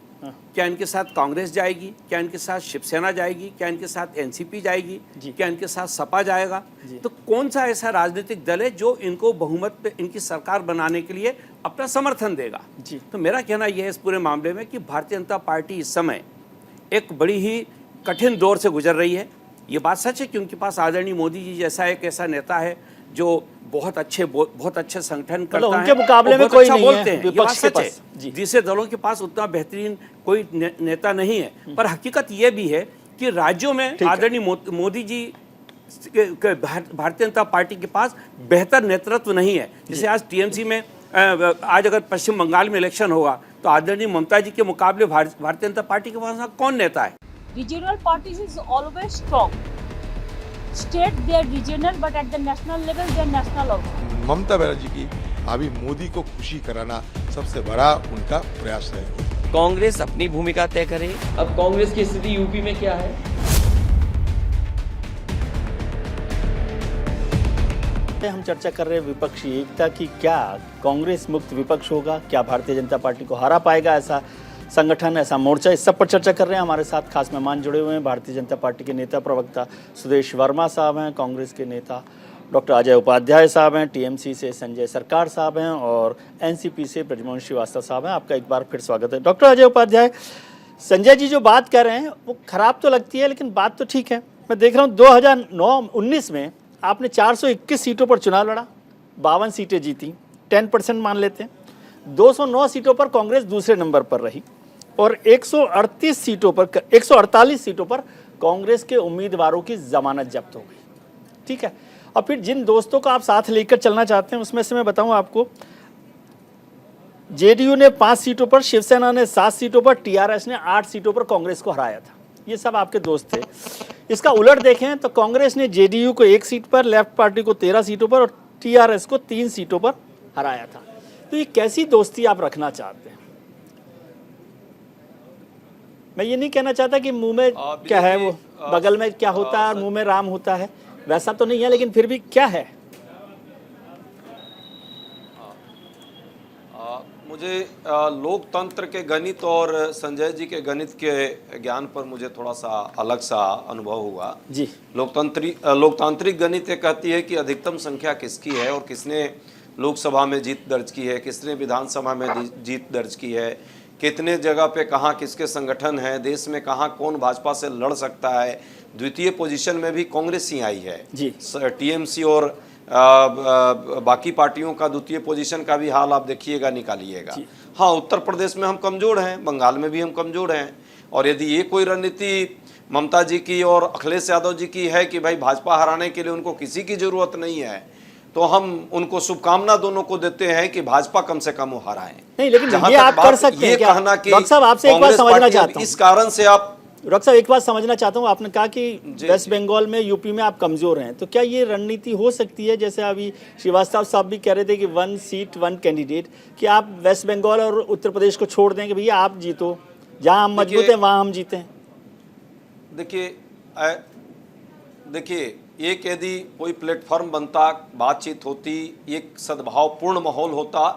क्या इनके साथ कांग्रेस जाएगी? क्या इनके साथ शिवसेना जाएगी? क्या इनके साथ एनसीपी जाएगी? क्या इनके साथ सपा जाएगा? तो कौन सा ऐसा राजनीतिक दल है जो इनको बहुमत पे इनकी सरकार बनाने के लिए अपना समर्थन देगा जी? तो मेरा कहना यह है इस पूरे मामले में कि भारतीय जनता पार्टी इस समय एक बड़ी ही कठिन दौर से गुजर रही है। ये बात सच है कि उनके पास आदरणीय मोदी जी जैसा एक ऐसा नेता है जो बहुत अच्छे संगठन करता है, उनके मुकाबले में कोई नहीं है विपक्ष के पास। दूसरे दलों के पास उतना बेहतरीन कोई नेता नहीं है। पर हकीकत यह भी है कि राज्यों में आदरणीय मोदी जी भारतीय जनता पार्टी के पास बेहतर नेतृत्व नहीं है। जैसे आज टीएमसी में आज अगर पश्चिम बंगाल में इलेक्शन होगा तो आदरणीय ममता जी के मुकाबले भारतीय जनता पार्टी के पास कौन नेता है? Regional parties is always strong. State they are regional, but at the national level they are national also. Mamata Banerjee की अभी मोदी को खुशी कराना सबसे बड़ा उनका प्रयास है। कांग्रेस अपनी भूमिका तय करे। अब कांग्रेस की स्थिति यूपी में क्या है? हम चर्चा कर रहे हैं विपक्षी एकता की। क्या कांग्रेस मुक्त विपक्ष होगा? क्या भारतीय जनता पार्टी को हरा पाएगा ऐसा संगठन, ऐसा मोर्चा? इस सब पर चर्चा कर रहे हैं। हमारे साथ खास मेहमान जुड़े हुए हैं। भारतीय जनता पार्टी के नेता प्रवक्ता सुदेश वर्मा साहब हैं, कांग्रेस के नेता डॉक्टर अजय उपाध्याय साहब हैं, टीएमसी से संजय सरकार साहब हैं और एनसीपी से ब्रजमोहन श्रीवास्तव साहब हैं। आपका एक बार फिर स्वागत है। डॉक्टर अजय उपाध्याय, संजय जी जो बात कर रहे हैं वो खराब तो लगती है लेकिन बात तो ठीक है। मैं देख रहा हूँ 2019 में आपने 421 सीटों पर चुनाव लड़ा, 52 सीटें जीती, 10% मान लेते हैं। 209 सीटों पर कांग्रेस दूसरे नंबर पर रही और 148 सीटों पर कांग्रेस के उम्मीदवारों की जमानत जब्त हो गई। ठीक है, और फिर जिन दोस्तों को आप साथ लेकर चलना चाहते हैं उसमें से मैं बताऊं आपको, जेडीयू ने 5 सीटों पर, शिवसेना ने 7 सीटों पर, टीआरएस ने 8 सीटों पर कांग्रेस को हराया था। ये सब आपके दोस्त थे। इसका उलट देखें तो कांग्रेस ने जेडीयू को 1 सीट पर, लेफ्ट पार्टी को 13 सीटों पर और टीआरएस को 3 सीटों पर हराया था। तो ये कैसी दोस्ती आप रखना चाहते हैं? मैं ये नहीं कहना चाहता कि मुंह में क्या है वो बगल में क्या होता है और मुंह में राम होता है, वैसा तो नहीं है, लेकिन फिर भी क्या है? मुझे लोकतंत्र के गणित और संजय जी के गणित के ज्ञान पर मुझे थोड़ा सा अलग सा अनुभव हुआ जी। लोकतांत्रिक गणित ये कहती है कि अधिकतम संख्या किसकी है और किसने लोकसभा में जीत दर्ज की है, किसने विधानसभा में जीत दर्ज की है, कितने जगह पे कहाँ किसके संगठन है, देश में कहाँ कौन भाजपा से लड़ सकता है। द्वितीय पोजीशन में भी कांग्रेस ही आई है जी। टीएमसी और बाकी पार्टियों का द्वितीय पोजीशन का भी हाल आप देखिएगा, निकालिएगा। हाँ, उत्तर प्रदेश में हम कमजोर हैं, बंगाल में भी हम कमजोर हैं, और यदि ये कोई रणनीति ममता जी की और अखिलेश यादव जी की है कि भाई भाजपा हराने के लिए उनको किसी की जरूरत नहीं है, तो हम उनको शुभकामना दोनों को देते हैं कि भाजपा कम से कम वो हराए। नहीं, लेकिन ये आप कर सकते हैं क्या? डॉक्टर साहब, आपसे एक बात समझना चाहता हूं, इस कारण से आप डॉक्टर साहब एक बात समझना चाहता हूँ, आपने कहा कि वेस्ट बंगाल में, यूपी में आप कमजोर हैं, तो क्या ये रणनीति हो सकती है, जैसे अभी श्रीवास्तव साहब भी कह रहे थे कि 1 सीट 1 कैंडिडेट, कि आप वेस्ट बंगाल और उत्तर प्रदेश को छोड़ दें कि भैया आप जीतो, जहां हम मजबूत हैं वहां हम जीते हैं? देखिए एक यदि कोई प्लेटफॉर्म बनता, बातचीत होती, एक सद्भावपूर्ण माहौल होता,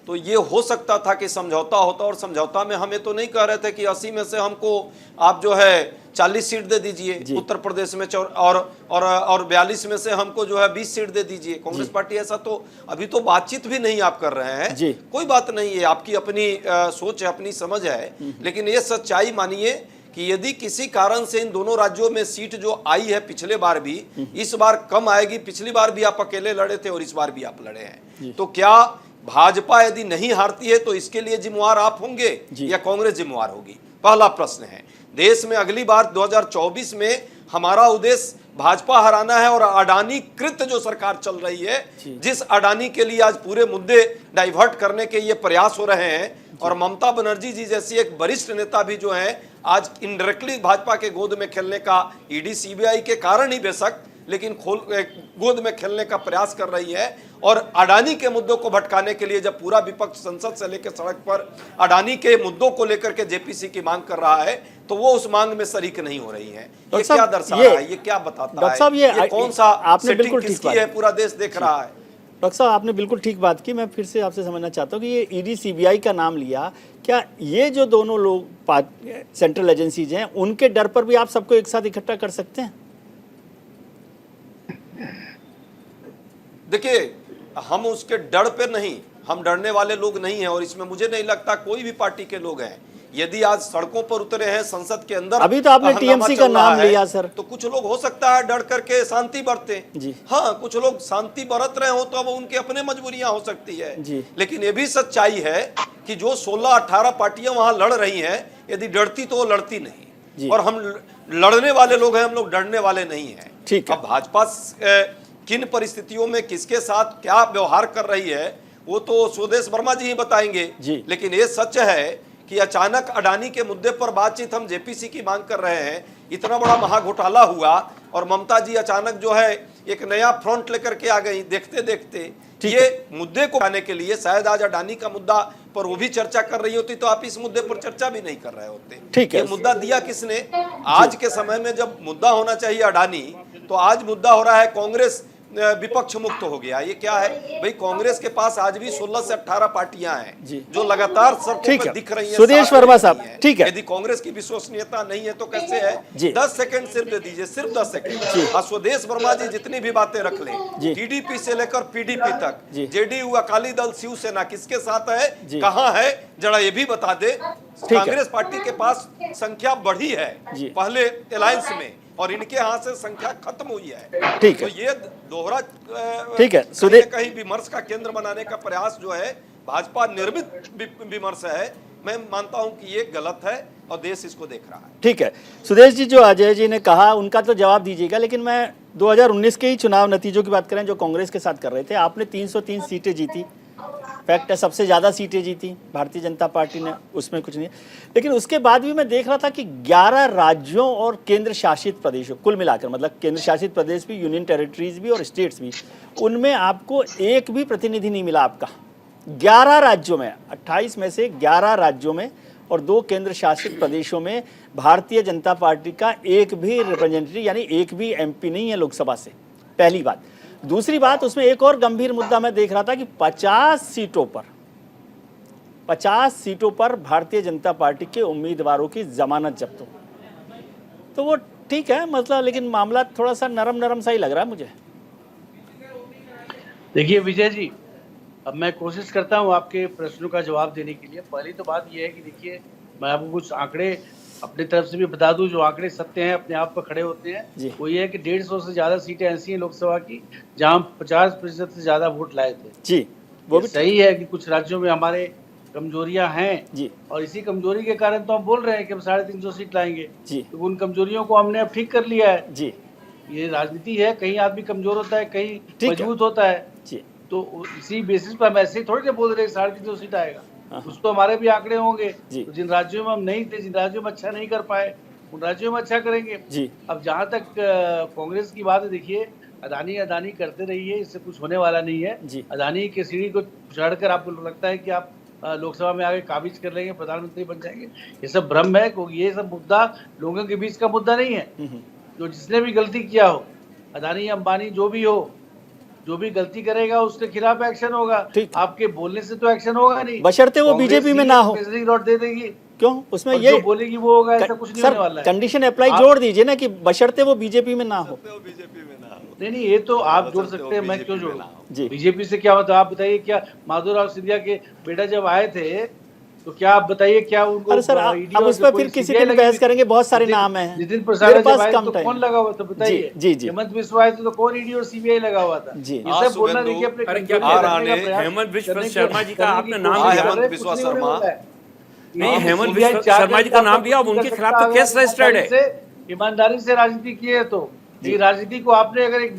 तो ये हो सकता था कि समझौता होता। और समझौता में हमें तो नहीं कह रहे थे कि 80 में से हमको आप जो है 40 सीट दे दीजिए उत्तर प्रदेश में, और 42 में से हमको जो है 20 सीट दे दीजिए। कांग्रेस पार्टी ऐसा तो अभी तो बातचीत भी नहीं आप कर रहे हैं। कोई बात नहीं है, आपकी अपनी सोच है, अपनी समझ है, लेकिन ये सच्चाई मानिए कि यदि किसी कारण से इन दोनों राज्यों में सीट जो आई है पिछले बार भी, इस बार कम आएगी। पिछली बार भी आप अकेले लड़े थे और इस बार भी आप लड़े हैं, तो क्या भाजपा यदि नहीं हारती है तो इसके लिए जिम्मेवार आप होंगे या कांग्रेस जिम्मेवार होगी? पहला प्रश्न है। देश में अगली बार 2024 में हमारा उद्देश्य भाजपा हराना है, और अडानी कृत जो सरकार चल रही है, जिस अडानी के लिए आज पूरे मुद्दे डाइवर्ट करने के ये प्रयास हो रहे हैं, और ममता बनर्जी जी जैसी एक वरिष्ठ नेता भी जो है आज इनडायरेक्टली भाजपा के गोद में खेलने का, ईडी सीबीआई के कारण ही बेशक, लेकिन गोद में खेलने का प्रयास कर रही है। और अडानी के मुद्दों को भटकाने के लिए जब पूरा विपक्ष संसद से लेकर सड़क पर अडानी के मुद्दों को लेकर के जेपीसी की मांग कर रहा है, तो वो उस मांग में शरीक नहीं हो रही है। ये क्या दर्शा रहा है, ये क्या बताता है, ये कौन सा सेटिंग किसकी है, पूरा देश देख रहा है। डॉक्टर साहब, आपने बिल्कुल ठीक बात की। मैं फिर से आपसे समझना चाहता हूँ कि ये ईडी सीबीआई का नाम लिया, क्या ये जो दोनों लोग सेंट्रल एजेंसीज हैं, उनके डर पर भी आप सबको एक साथ इकट्ठा कर सकते हैं? देखिए, हम उसके डर पे नहीं, हम डरने वाले लोग नहीं हैं, और इसमें मुझे नहीं लगता कोई भी पार्टी के लोग हैं। यदि आज सड़कों पर उतरे हैं, संसद के अंदर अभी तो आपने टीएमसी का नाम लिया सर, तो कुछ लोग हो सकता है डर करके शांति बरते जी। हाँ, कुछ लोग शांति बरत रहे हो तो अब उनके अपने मजबूरियां हो सकती है जी। लेकिन ये भी सच्चाई है कि जो 16-18 पार्टियां वहां लड़ रही हैं, यदि डरती तो वो लड़ती नहीं, और हम लड़ने वाले लोग हैं, हम लोग डरने वाले नहीं हैं। ठीक है। अब भाजपा किन परिस्थितियों में किसके साथ क्या व्यवहार कर रही है वो तो स्वदेश वर्मा जी ही बताएंगे जी। लेकिन ये सच है कि अचानक अडानी के मुद्दे पर बातचीत, हम जेपीसी की मांग कर रहे हैं, इतना बड़ा महाघोटाला हुआ और ममता जी अचानक जो है एक नया फ्रंट लेकर के आ गई। देखते देखते ये मुद्दे को आने के लिए शायद आज अडानी का मुद्दा पर वो भी चर्चा कर रही होती तो आप इस मुद्दे पर चर्चा भी नहीं कर रहे होते। ठीक है। ये मुद्दा दिया किसने? आज के समय में जब मुद्दा होना चाहिए अडानी, तो आज मुद्दा हो रहा है कांग्रेस विपक्ष मुक्त हो गया। ये क्या है भाई? कांग्रेस के पास आज भी 16 से 18 पार्टियां हैं जो लगातार सड़कों पर दिख रही हैं। सुदेश वर्मा साहब, ठीक है। यदि कांग्रेस की विश्वसनीयता नहीं है तो कैसे है? 10 सेकंड सिर्फ दे दीजिए, सिर्फ 10 सेकंड। स्वदेश वर्मा जी जितनी भी बातें रख लें, टीडीपी से लेकर पीडीपी तक, जेडीयू, अकाली दल, शिवसेना किसके साथ है, कहां है, जरा ये भी बता दे। कांग्रेस पार्टी के पास संख्या बढ़ी है पहले अलायंस में, और इनके यहाँ से संख्या खत्म हुई है। ठीक है। तो ये दोहरा ठीक है, कहीं विमर्श का केंद्र बनाने का प्रयास जो है भाजपा निर्मित विमर्श है, मैं मानता हूं कि ये गलत है और देश इसको देख रहा है। ठीक है सुदेश जी, जो अजय जी ने कहा उनका तो जवाब दीजिएगा, लेकिन मैं 2019 के ही चुनाव नतीजों की बात करें जो कांग्रेस के साथ कर रहे थे। आपने 303 सीटें जीती, फैक्ट है सबसे ज़्यादा सीटें जीती भारतीय जनता पार्टी ने, उसमें कुछ नहीं। लेकिन उसके बाद भी मैं देख रहा था कि 11 राज्यों और केंद्र शासित प्रदेशों, कुल मिलाकर मतलब केंद्र शासित प्रदेश भी, यूनियन टेरिटरीज भी और स्टेट्स भी, उनमें आपको एक भी प्रतिनिधि नहीं मिला आपका 11 राज्यों में, 28 में से 11 राज्यों में और 2 केंद्र शासित प्रदेशों में भारतीय जनता पार्टी का एक भी रिप्रेजेंटेटिव यानी एक भी एमपी नहीं है लोकसभा से, पहली बात। दूसरी बात, उसमें एक और गंभीर मुद्दा मैं देख रहा था कि 50 सीटों पर भारतीय जनता पार्टी के उम्मीदवारों की जमानत जब्त हो। तो वो ठीक है मतलब, लेकिन मामला थोड़ा सा नरम सा ही लग रहा है मुझे। देखिए विजय जी, अब मैं कोशिश करता हूँ आपके प्रश्नों का जवाब देने के लिए। पहली तो बात यह है कि देखिए, मैं आपको कुछ आंकड़े अपनी तरफ से भी बता दूं, जो आंकड़े सत्य हैं, अपने आप पर खड़े होते हैं। वो ये है कि 150 से ज्यादा सीटें ऐसी हैं लोकसभा की जहां 50% से ज्यादा वोट लाए थे जी। वो भी सही है कि कुछ राज्यों में हमारे कमजोरियां हैं जी, और इसी कमजोरी के कारण तो हम बोल रहे हैं कि हम 350 सीट लाएंगे जी। तो उन कमजोरियों को हमने अब ठीक कर लिया है जी। ये राजनीति है, कहीं आदमी कमजोर होता है, कहीं मजबूत होता है जी। तो इसी बेसिस पर हम ऐसे ही थोड़ी ना बोल रहे 350 सीट आएगा। कुछ तो हमारे भी आंकड़े होंगे। तो जिन राज्यों में हम नहीं थे, जिन राज्यों में अच्छा नहीं कर पाए, उन राज्यों में अच्छा करेंगे जी। अब जहाँ तक कांग्रेस की बात है, देखिए अदानी करते रहिए, इससे कुछ होने वाला नहीं है जी। अदानी के सीढ़ी को चढ़कर आपको लगता है कि आप लोकसभा में आगे काबिज कर लेंगे, प्रधानमंत्री बन जाएंगे, ये सब भ्रम है। क्योंकि ये सब मुद्दा लोगों के बीच का मुद्दा नहीं है। जो जिसने भी गलती किया हो, अदानी अंबानी जो भी हो, जो भी गलती करेगा उसके खिलाफ एक्शन होगा। आपके बोलने से तो एक्शन होगा नहीं, बशर्ते वो बीजेपी में ना हो। नोट दे देगी क्यों? उसमें ये बोलेगी वो होगा, ऐसा कुछ नहीं होने वाला है। कंडीशन अप्लाई जोड़ दीजिए ना कि बशर्ते वो बीजेपी में ना हो। नहीं, ये तो आप जोड़ सकते हैं, मैं क्यों जोड़ूं? बीजेपी से क्या होता है? आप बताइए, क्या माधवराव सिंधिया के बेटा जब आए थे तो क्या आप बताइए, क्या उनको? अरे सर, अब उस पर फिर किसी दिन बहस करेंगे, बहुत सारे नाम हैं। नितिन प्रसाद जब आए तो कौन लगा हुआ था बताइए? जी जी। हेमंत बिस्वा आए तो कौन ईडी और सीबीआई लगा हुआ था? जी। ये सब बोलना देखिए अपने हेमंत बिस्वा शर्मा जी का आपने नाम लिया। हेमंत बिस्वा शर्मा नहीं, हेमंत बिस्वा शर्मा जी का नाम लिया, अब उनके खिलाफ तो केस रजिस्टर्ड है। ईमानदारी से राजनीति की है तो ये राजनीति को आपने अगर एक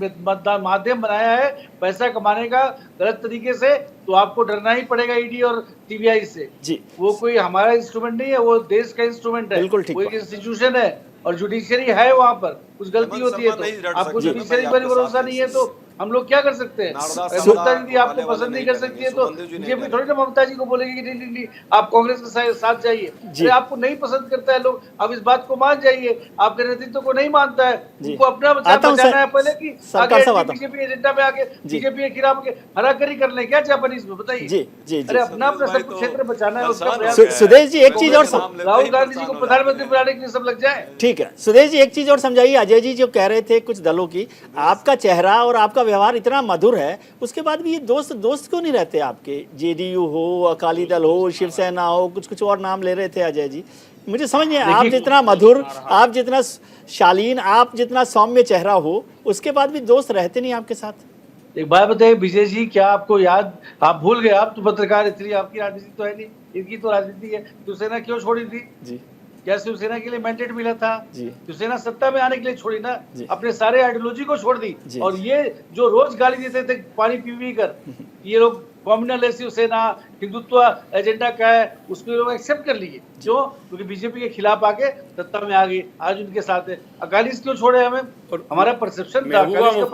माध्यम बनाया है पैसा कमाने का गलत तरीके से, तो आपको डरना ही पड़ेगा ईडी और सीबीआई से जी। वो कोई हमारा इंस्ट्रूमेंट नहीं है, वो देश का इंस्ट्रूमेंट है, वो एक इंस्टीट्यूशन है और जुडिशियरी है। वहाँ पर कुछ गलती होती है तो आपको जुडिशियरी पर भरोसा नहीं है तो हम लोग क्या कर सकते हैं? ममता जी आपको पसंद नहीं कर सकती है तो बीजेपी थोड़ी ना ममता जी को बोलेगी कि नहीं आप कांग्रेस के साथ जाइए। आपको नहीं पसंद करता है लोग, आप इस बात को मान जाइए। आपके नेतृत्व को नहीं मानता है, उनको अपना बचाना है पहले की बीजेपी एजेंडा में आके बीजेपी के खिलाफ हराकरी कर ले। क्या जापानीज में बताइए? अरे अपना सब कुछ क्षेत्र बचाना है उसका प्रयास। सुदेश जी एक चीज और, राहुल गांधी जी को प्रधानमंत्री बनाने के लिए सब लग जाए। ठीक है सुदेश जी, एक चीज और समझाइए। अजय जी जो कह रहे थे कुछ दलों की, आपका चेहरा और आपका व्यवहार इतना मधुर है, उसके बाद भी ये दोस्त क्यों नहीं रहते आपके? जेडीयू हो, अकाली दल हो, शिवसेना हो, कुछ और नाम ले रहे थे अजय जी। मुझे समझ नहीं, आप जितना मधुर, आप जितना शालीन, आप जितना सौम्य चेहरा हो, उसके बाद भी दोस्त रहते नहीं आपके साथ। एक बात बताइए विजय जी, क्या आपको याद, आप भूल गए? आप तो पत्रकार, इसलिए आपकी राजनीति तो है नहीं, इनकी तो राजनीति है। शिवसेना क्यों छोड़ी थी जी? क्या शिवसेना के लिए मैंडेट मिला था? शिवसेना सत्ता में आने के लिए छोड़ी ना, अपने सारे आइडियोलॉजी को छोड़ दी। और ये जो रोज गाली देते थे पानी पी कर, ये लोग कॉम्युनल है, शिवसेना हिंदुत्व एजेंडा का है, उसको लोग एक्सेप्ट कर लिए। क्यों? क्योंकि बीजेपी के खिलाफ आके सत्ता में आ गई, आज उनके साथ है। अकालीस क्यों छोड़े हमें? हमारा परसेप्शन था,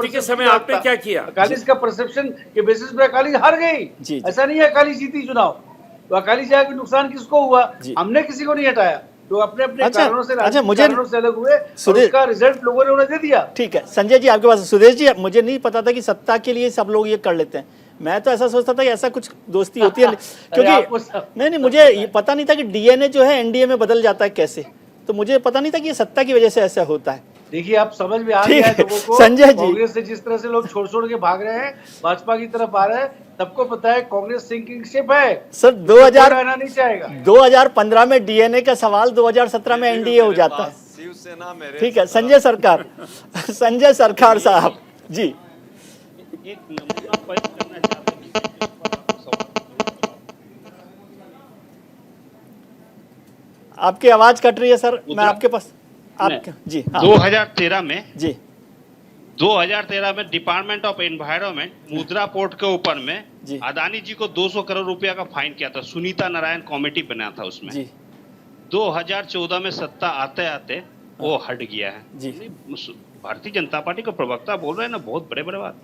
के समय आपने क्या किया? अकालीस का परसेप्शन के बेसिस पे अकाली हार गई। ऐसा नहीं है अकाली जीती चुनाव, तो अकाली जाके नुकसान किसको हुआ? हमने किसी को नहीं हटाया, तो अपने कारणों से मुझे अलग हुए, उसका रिजल्ट लोगों ने उन्हें दे दिया। ठीक है संजय जी आपके पास। सुदेश जी, मुझे नहीं पता था कि सत्ता के लिए सब लोग ये कर लेते हैं। मैं तो ऐसा सोचता था कि ऐसा कुछ दोस्ती होती है क्योंकि नहीं मुझे ये पता नहीं था कि डीएनए जो है एनडीए में बदल जाता है कैसे। तो मुझे पता नहीं था कि ये सत्ता की वजह से ऐसा होता है। देखिए आप समझ में आ गया है लोगों को। संजय जी, कांग्रेस से जिस तरह से लोग छोड़ के भाग रहे हैं, भाजपा की तरफ आ रहे हैं, सबको पता है कांग्रेस सिंकिंग शिप है सर। 2015 में डीएनए का सवाल 2017 में एनडीए हो जाता है। शिवसेना में ठीक है संजय सरकार संजय सरकार साहब जी, एक नमूना पेश करना चाहते हैं। आपकी आवाज कट रही है सर, मैं आपके पास आपके जी 2013 में जी 2013 में डिपार्टमेंट ऑफ एनवायरनमेंट मुद्रा पोर्ट के ऊपर में अदानी जी को 200 करोड़ रुपया का फाइन किया था। सुनीता नारायण कमेटी बना था उसमें जी। 2014 में सत्ता आते आते वो हट गया है जी। भारतीय जनता पार्टी का प्रवक्ता बोल रहे हैं ना, बहुत बड़े बड़े बात।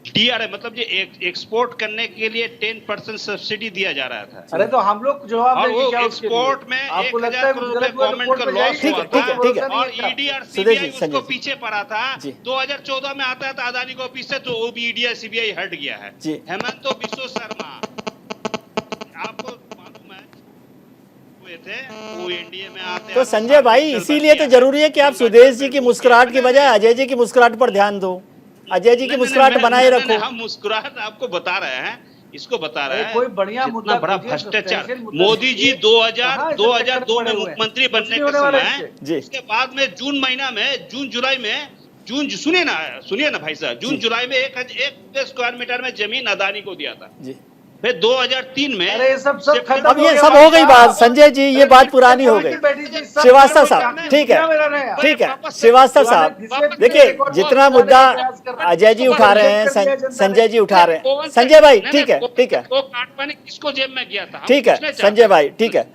DRI मतलब ये एक्सपोर्ट करने के लिए 10% सब्सिडी दिया जा रहा था। अरे तो हम लोग जवाब और देंगे वो क्या उसके लिए? एक्सपोर्ट में आपको 1000 लगता है करोड़ गलत रुपए गवर्नमेंट का लॉस ठीक हुआ है, ठीक है, ठीक है। था और ED और सुदेश CBI जी, उसको संजय जी। पीछे पड़ा था। जी। 2014 में आता था अदानी को ऑफिस से, तो वो भी ED और CBI हट गया है। जी। हेमंत बिश्व शर्मा आपको मालूम है हुए थे, वो एनडीए में आते तो संजय भाई, इसीलिए तो जरूरी है कि आप सुदेश जी की मुस्कुराहट की बजाय अजय जी की मुस्कुराहट पर ध्यान दो। अजय जी की मुस्कुराहट बनाए रखो। हम मुस्कुराहट आपको बता रहे हैं, इसको बता रहे हैं। कोई बढ़िया जितना मुद्दा बड़ा पूछिए, भ्रष्टाचार स्पेशल मुद्दा मोदी जी पूछिए। 2002 में हुए हैं? मुख्यमंत्री कुछ बनने नहीं के होने वाला समय, जी। उसके बाद में जून महीना में, जून जुलाई में, सुनिए ना भाई साहब, जून जुलाई में 1 स्क्वायर मीटर में जमीन अदानी को दिया था। जी। फिर 2003 में अरे ये सब खत्म अब ये गया सब भाई हो गई साहब। बात संजय जी, ये बात पुरानी हो गई। श्रीवास्तव साहब, ठीक है, ठीक है, श्रीवास्तव साहब देखिए, जितना मुद्दा अजय जी उठा रहे हैं, संजय जी उठा रहे हैं, संजय भाई ठीक है, ठीक है, वो काटवाने किसको जेब में गया था, ठीक है संजय भाई, ठीक है।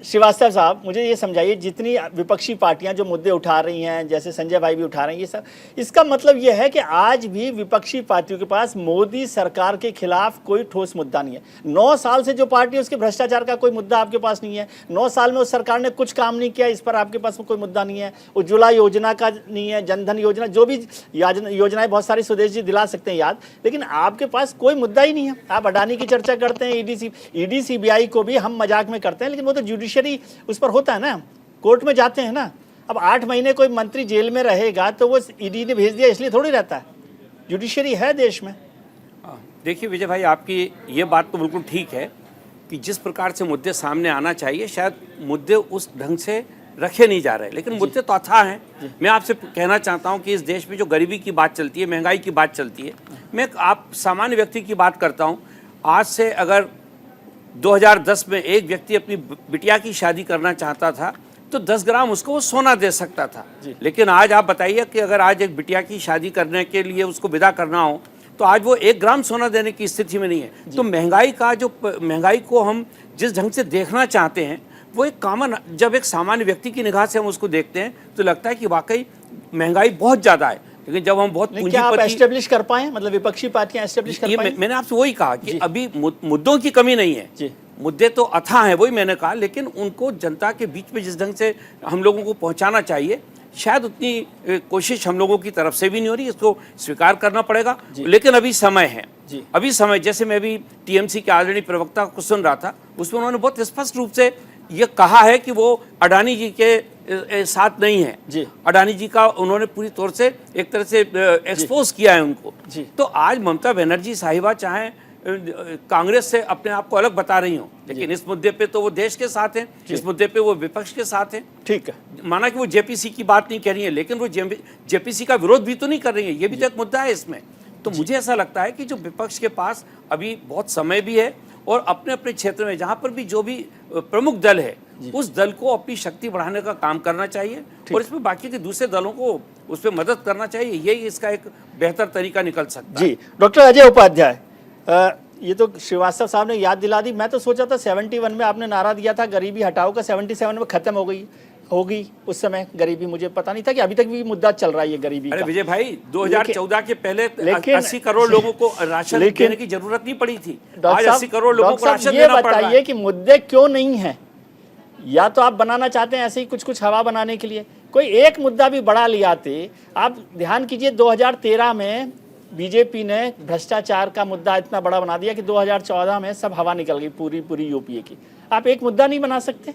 श्रीवास्तव साहब, मुझे ये समझाइए, जितनी विपक्षी पार्टियां जो मुद्दे उठा रही हैं, जैसे संजय भाई भी उठा रहे हैं, ये सब, इसका मतलब ये है कि आज भी विपक्षी पार्टियों के पास मोदी सरकार के खिलाफ कोई ठोस मुद्दा नहीं है। 9 साल से जो पार्टी है उसके भ्रष्टाचार का कोई मुद्दा आपके पास नहीं है। 9 साल में उस सरकार ने कुछ काम नहीं किया, इस पर आपके पास कोई मुद्दा नहीं है। उज्ज्वला योजना का नहीं है, जनधन योजना, जो भी योजनाएं बहुत सारी सुदेश जी दिला सकते हैं याद, लेकिन आपके पास कोई मुद्दा ही नहीं है। आप अडानी की चर्चा करते हैं, ईडी CBI को भी हम मजाक में करते हैं, लेकिन वो तो जुडिशरी उस पर होता है ना, कोर्ट में जाते हैं ना। अब 8 महीने कोई मंत्री जेल में रहेगा तो वो ईडी ने भेज दिया इसलिए थोड़ी रहता है, जुडिशरी है देश में। देखिए विजय भाई, आपकी ये बात तो बिल्कुल ठीक है कि जिस प्रकार से मुद्दे सामने आना चाहिए, शायद मुद्दे उस ढंग से रखे नहीं जा रहे, लेकिन मुद्दे तो अथाह हैं। मैं आपसे कहना चाहता हूं कि इस देश में जो गरीबी की बात चलती है, महंगाई की बात चलती है, मैं आप सामान्य व्यक्ति की बात करता हूं। आज से अगर 2010 में एक व्यक्ति अपनी बिटिया की शादी करना चाहता था तो 10 ग्राम उसको वो सोना दे सकता था, लेकिन आज आप बताइए कि अगर आज एक बिटिया की शादी करने के लिए उसको विदा करना हो तो आज वो 1 ग्राम सोना देने की स्थिति में नहीं है। तो महंगाई को हम जिस ढंग से देखना चाहते हैं, वो एक कॉमन, जब एक सामान्य व्यक्ति की निगाह से हम उसको देखते हैं तो लगता है कि वाकई महंगाई बहुत ज़्यादा है। लेकिन जब हम बहुत पूंजीपति एस्टेब्लिश कर पाए, मतलब विपक्षी पार्टियां एस्टेब्लिश कर पाए। मैंने आपसे वही कहा कि अभी मुद्दों की कमी नहीं है, मुद्दे तो अथाह हैं, वही मैंने कहा, लेकिन उनको जनता के बीच में जिस ढंग से हम लोगों को पहुंचाना चाहिए, शायद उतनी कोशिश हम लोगों की तरफ से भी नहीं हो रही, इसको स्वीकार करना पड़ेगा। लेकिन अभी समय है, अभी समय, जैसे मैं भी TMC के आदरणीय प्रवक्ता को सुन रहा था, उसमें उन्होंने बहुत स्पष्ट रूप से ये कहा है कि वो अडानी जी के साथ नहीं है। अडानी जी का उन्होंने पूरी तौर से एक तरह से एक्सपोज किया है उनको। तो आज ममता बनर्जी साहिबा चाहे कांग्रेस से अपने आप को अलग बता रही हो, लेकिन इस मुद्दे पे तो वो देश के साथ हैं, इस मुद्दे पे वो विपक्ष के साथ हैं। ठीक है, माना कि वो JPC की बात नहीं कर रही है, लेकिन वो JPC का विरोध भी तो नहीं कर रही है, ये भी तो एक मुद्दा है इसमें। तो मुझे ऐसा लगता है कि जो विपक्ष के पास अभी बहुत समय भी है और अपने अपने क्षेत्र में जहां पर भी जो भी प्रमुख दल है, उस दल को अपनी शक्ति बढ़ाने का काम करना चाहिए और इसमें बाकी के दूसरे दलों को उस पर मदद करना चाहिए। यही इसका एक बेहतर तरीका निकल सकता है। जी, डॉक्टर अजय उपाध्याय, ये तो श्रीवास्तव साहब ने याद दिला दी। मैं तो सोचा था 71 में आपने नारा दिया था गरीबी हटाओ का, 77 में खत्म होगी उस समय गरीबी। मुझे पता नहीं था कि अभी तक भी मुद्दा चल रहा है ये गरीबी अरे का। विजय भाई, 2014 के पहले 80 करोड़ लोगों को राशन देने की जरूरत नहीं पड़ी थी, आज 80 करोड़ लोगों को राशन देना पड़ रहा है। बताइए कि मुद्दे क्यों नहीं है? या तो आप बनाना चाहते हैं ऐसे ही कुछ हवा बनाने के लिए, कोई एक मुद्दा भी बढ़ा ले आते। आप ध्यान कीजिए, 2013 में बीजेपी ने भ्रष्टाचार का मुद्दा इतना बड़ा बना दिया कि 2014 में सब हवा निकल गई पूरी UPA की। आप एक मुद्दा नहीं बना सकते?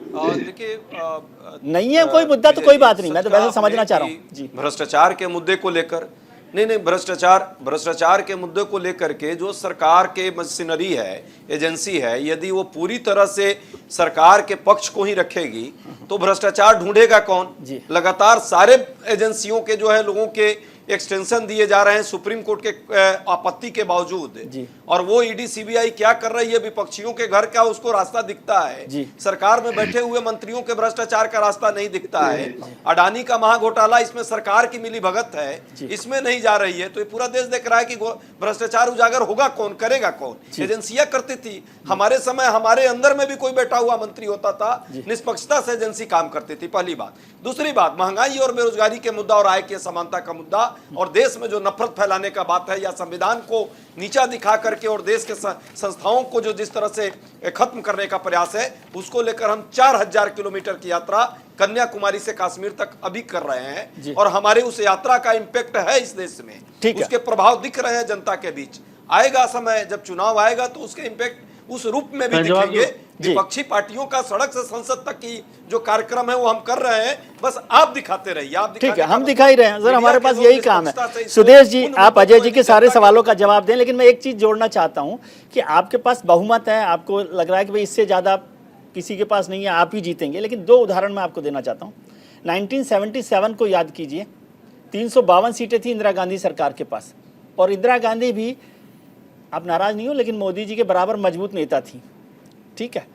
देखिए, नहीं है कोई मुद्दा तो कोई बात नहीं, मैं तो वैसे समझना चाह रहा हूँ जी। भ्रष्टाचार के मुद्दे को लेकर नहीं, भ्रष्टाचार के मुद्दे को लेकर के जो सरकार के मशीनरी है, एजेंसी है, यदि वो पूरी तरह से सरकार के पक्ष को ही रखेगी तो भ्रष्टाचार ढूंढेगा कौन? लगातार सारे एजेंसियों के जो है लोगों के एक्सटेंशन दिए जा रहे हैं सुप्रीम कोर्ट के आपत्ति के बावजूद, और वो ईडी सीबीआई क्या कर रही है, विपक्षियों के घर का उसको रास्ता दिखता है, सरकार में बैठे हुए मंत्रियों के भ्रष्टाचार का रास्ता नहीं दिखता है, अडानी का महाघोटाला इसमें सरकार की मिली भगत है, इसमें नहीं जा रही है। तो ये पूरा देश देख रहा है कि भ्रष्टाचार उजागर होगा कौन, करेगा कौन। एजेंसियां करती थी, हमारे समय हमारे अंदर में भी कोई बैठा हुआ मंत्री होता था, निष्पक्षता से एजेंसी काम करती थी, पहली बात। दूसरी बात, महंगाई और बेरोजगारी के मुद्दा और आय की समानता का मुद्दा और देश में जो नफरत फैलाने का बात है, या संविधान को नीचा दिखा करके और देश के संस्थाओं को जो जिस तरह से खत्म करने का प्रयास है, उसको लेकर हम 4000 किलोमीटर की यात्रा कन्याकुमारी से कश्मीर तक अभी कर रहे हैं, और हमारे उस यात्रा का इम्पैक्ट है इस देश में, उसके प्रभाव दिख रहे हैं जनता के बीच। आएगा समय, जब चुनाव आएगा तो उसके इम्पैक्ट उस रूप में भी दिखेंगे। विपक्षी पार्टियों का सड़क से संसद तक की जो कार्यक्रम है वो हम कर रहे हैं, बस आप दिखाते रहिए। आप ठीक है, हम दिखा ही रहे हैं सर, हमारे पास यही काम है। सुदेश जी, आप अजय जी के सारे सवालों का जवाब दें, लेकिन मैं एक चीज जोड़ना चाहता हूं कि आपके पास बहुमत है, आपको लग रहा है कि भाई इससे ज्यादा किसी के पास नहीं है, आप ही जीतेंगे। लेकिन दो उदाहरण मैं आपको देना चाहता हूँ। 1977 को याद कीजिए, 352 सीटें थी इंदिरा गांधी सरकार के पास, और इंदिरा गांधी भी, आप नाराज नहीं हो, लेकिन मोदी जी के बराबर मजबूत नेता थी, ठीक है।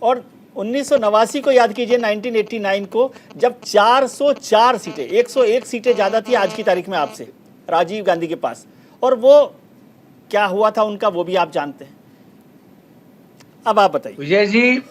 और 1989 को याद कीजिए, 1989 को, जब 404 सीटें, 101 सीटें ज़्यादा थी आज की तारीख में आपसे, राजीव गांधी के पास, और वो क्या हुआ था उनका, वो भी आप जानते हैं। अब आप बताइए।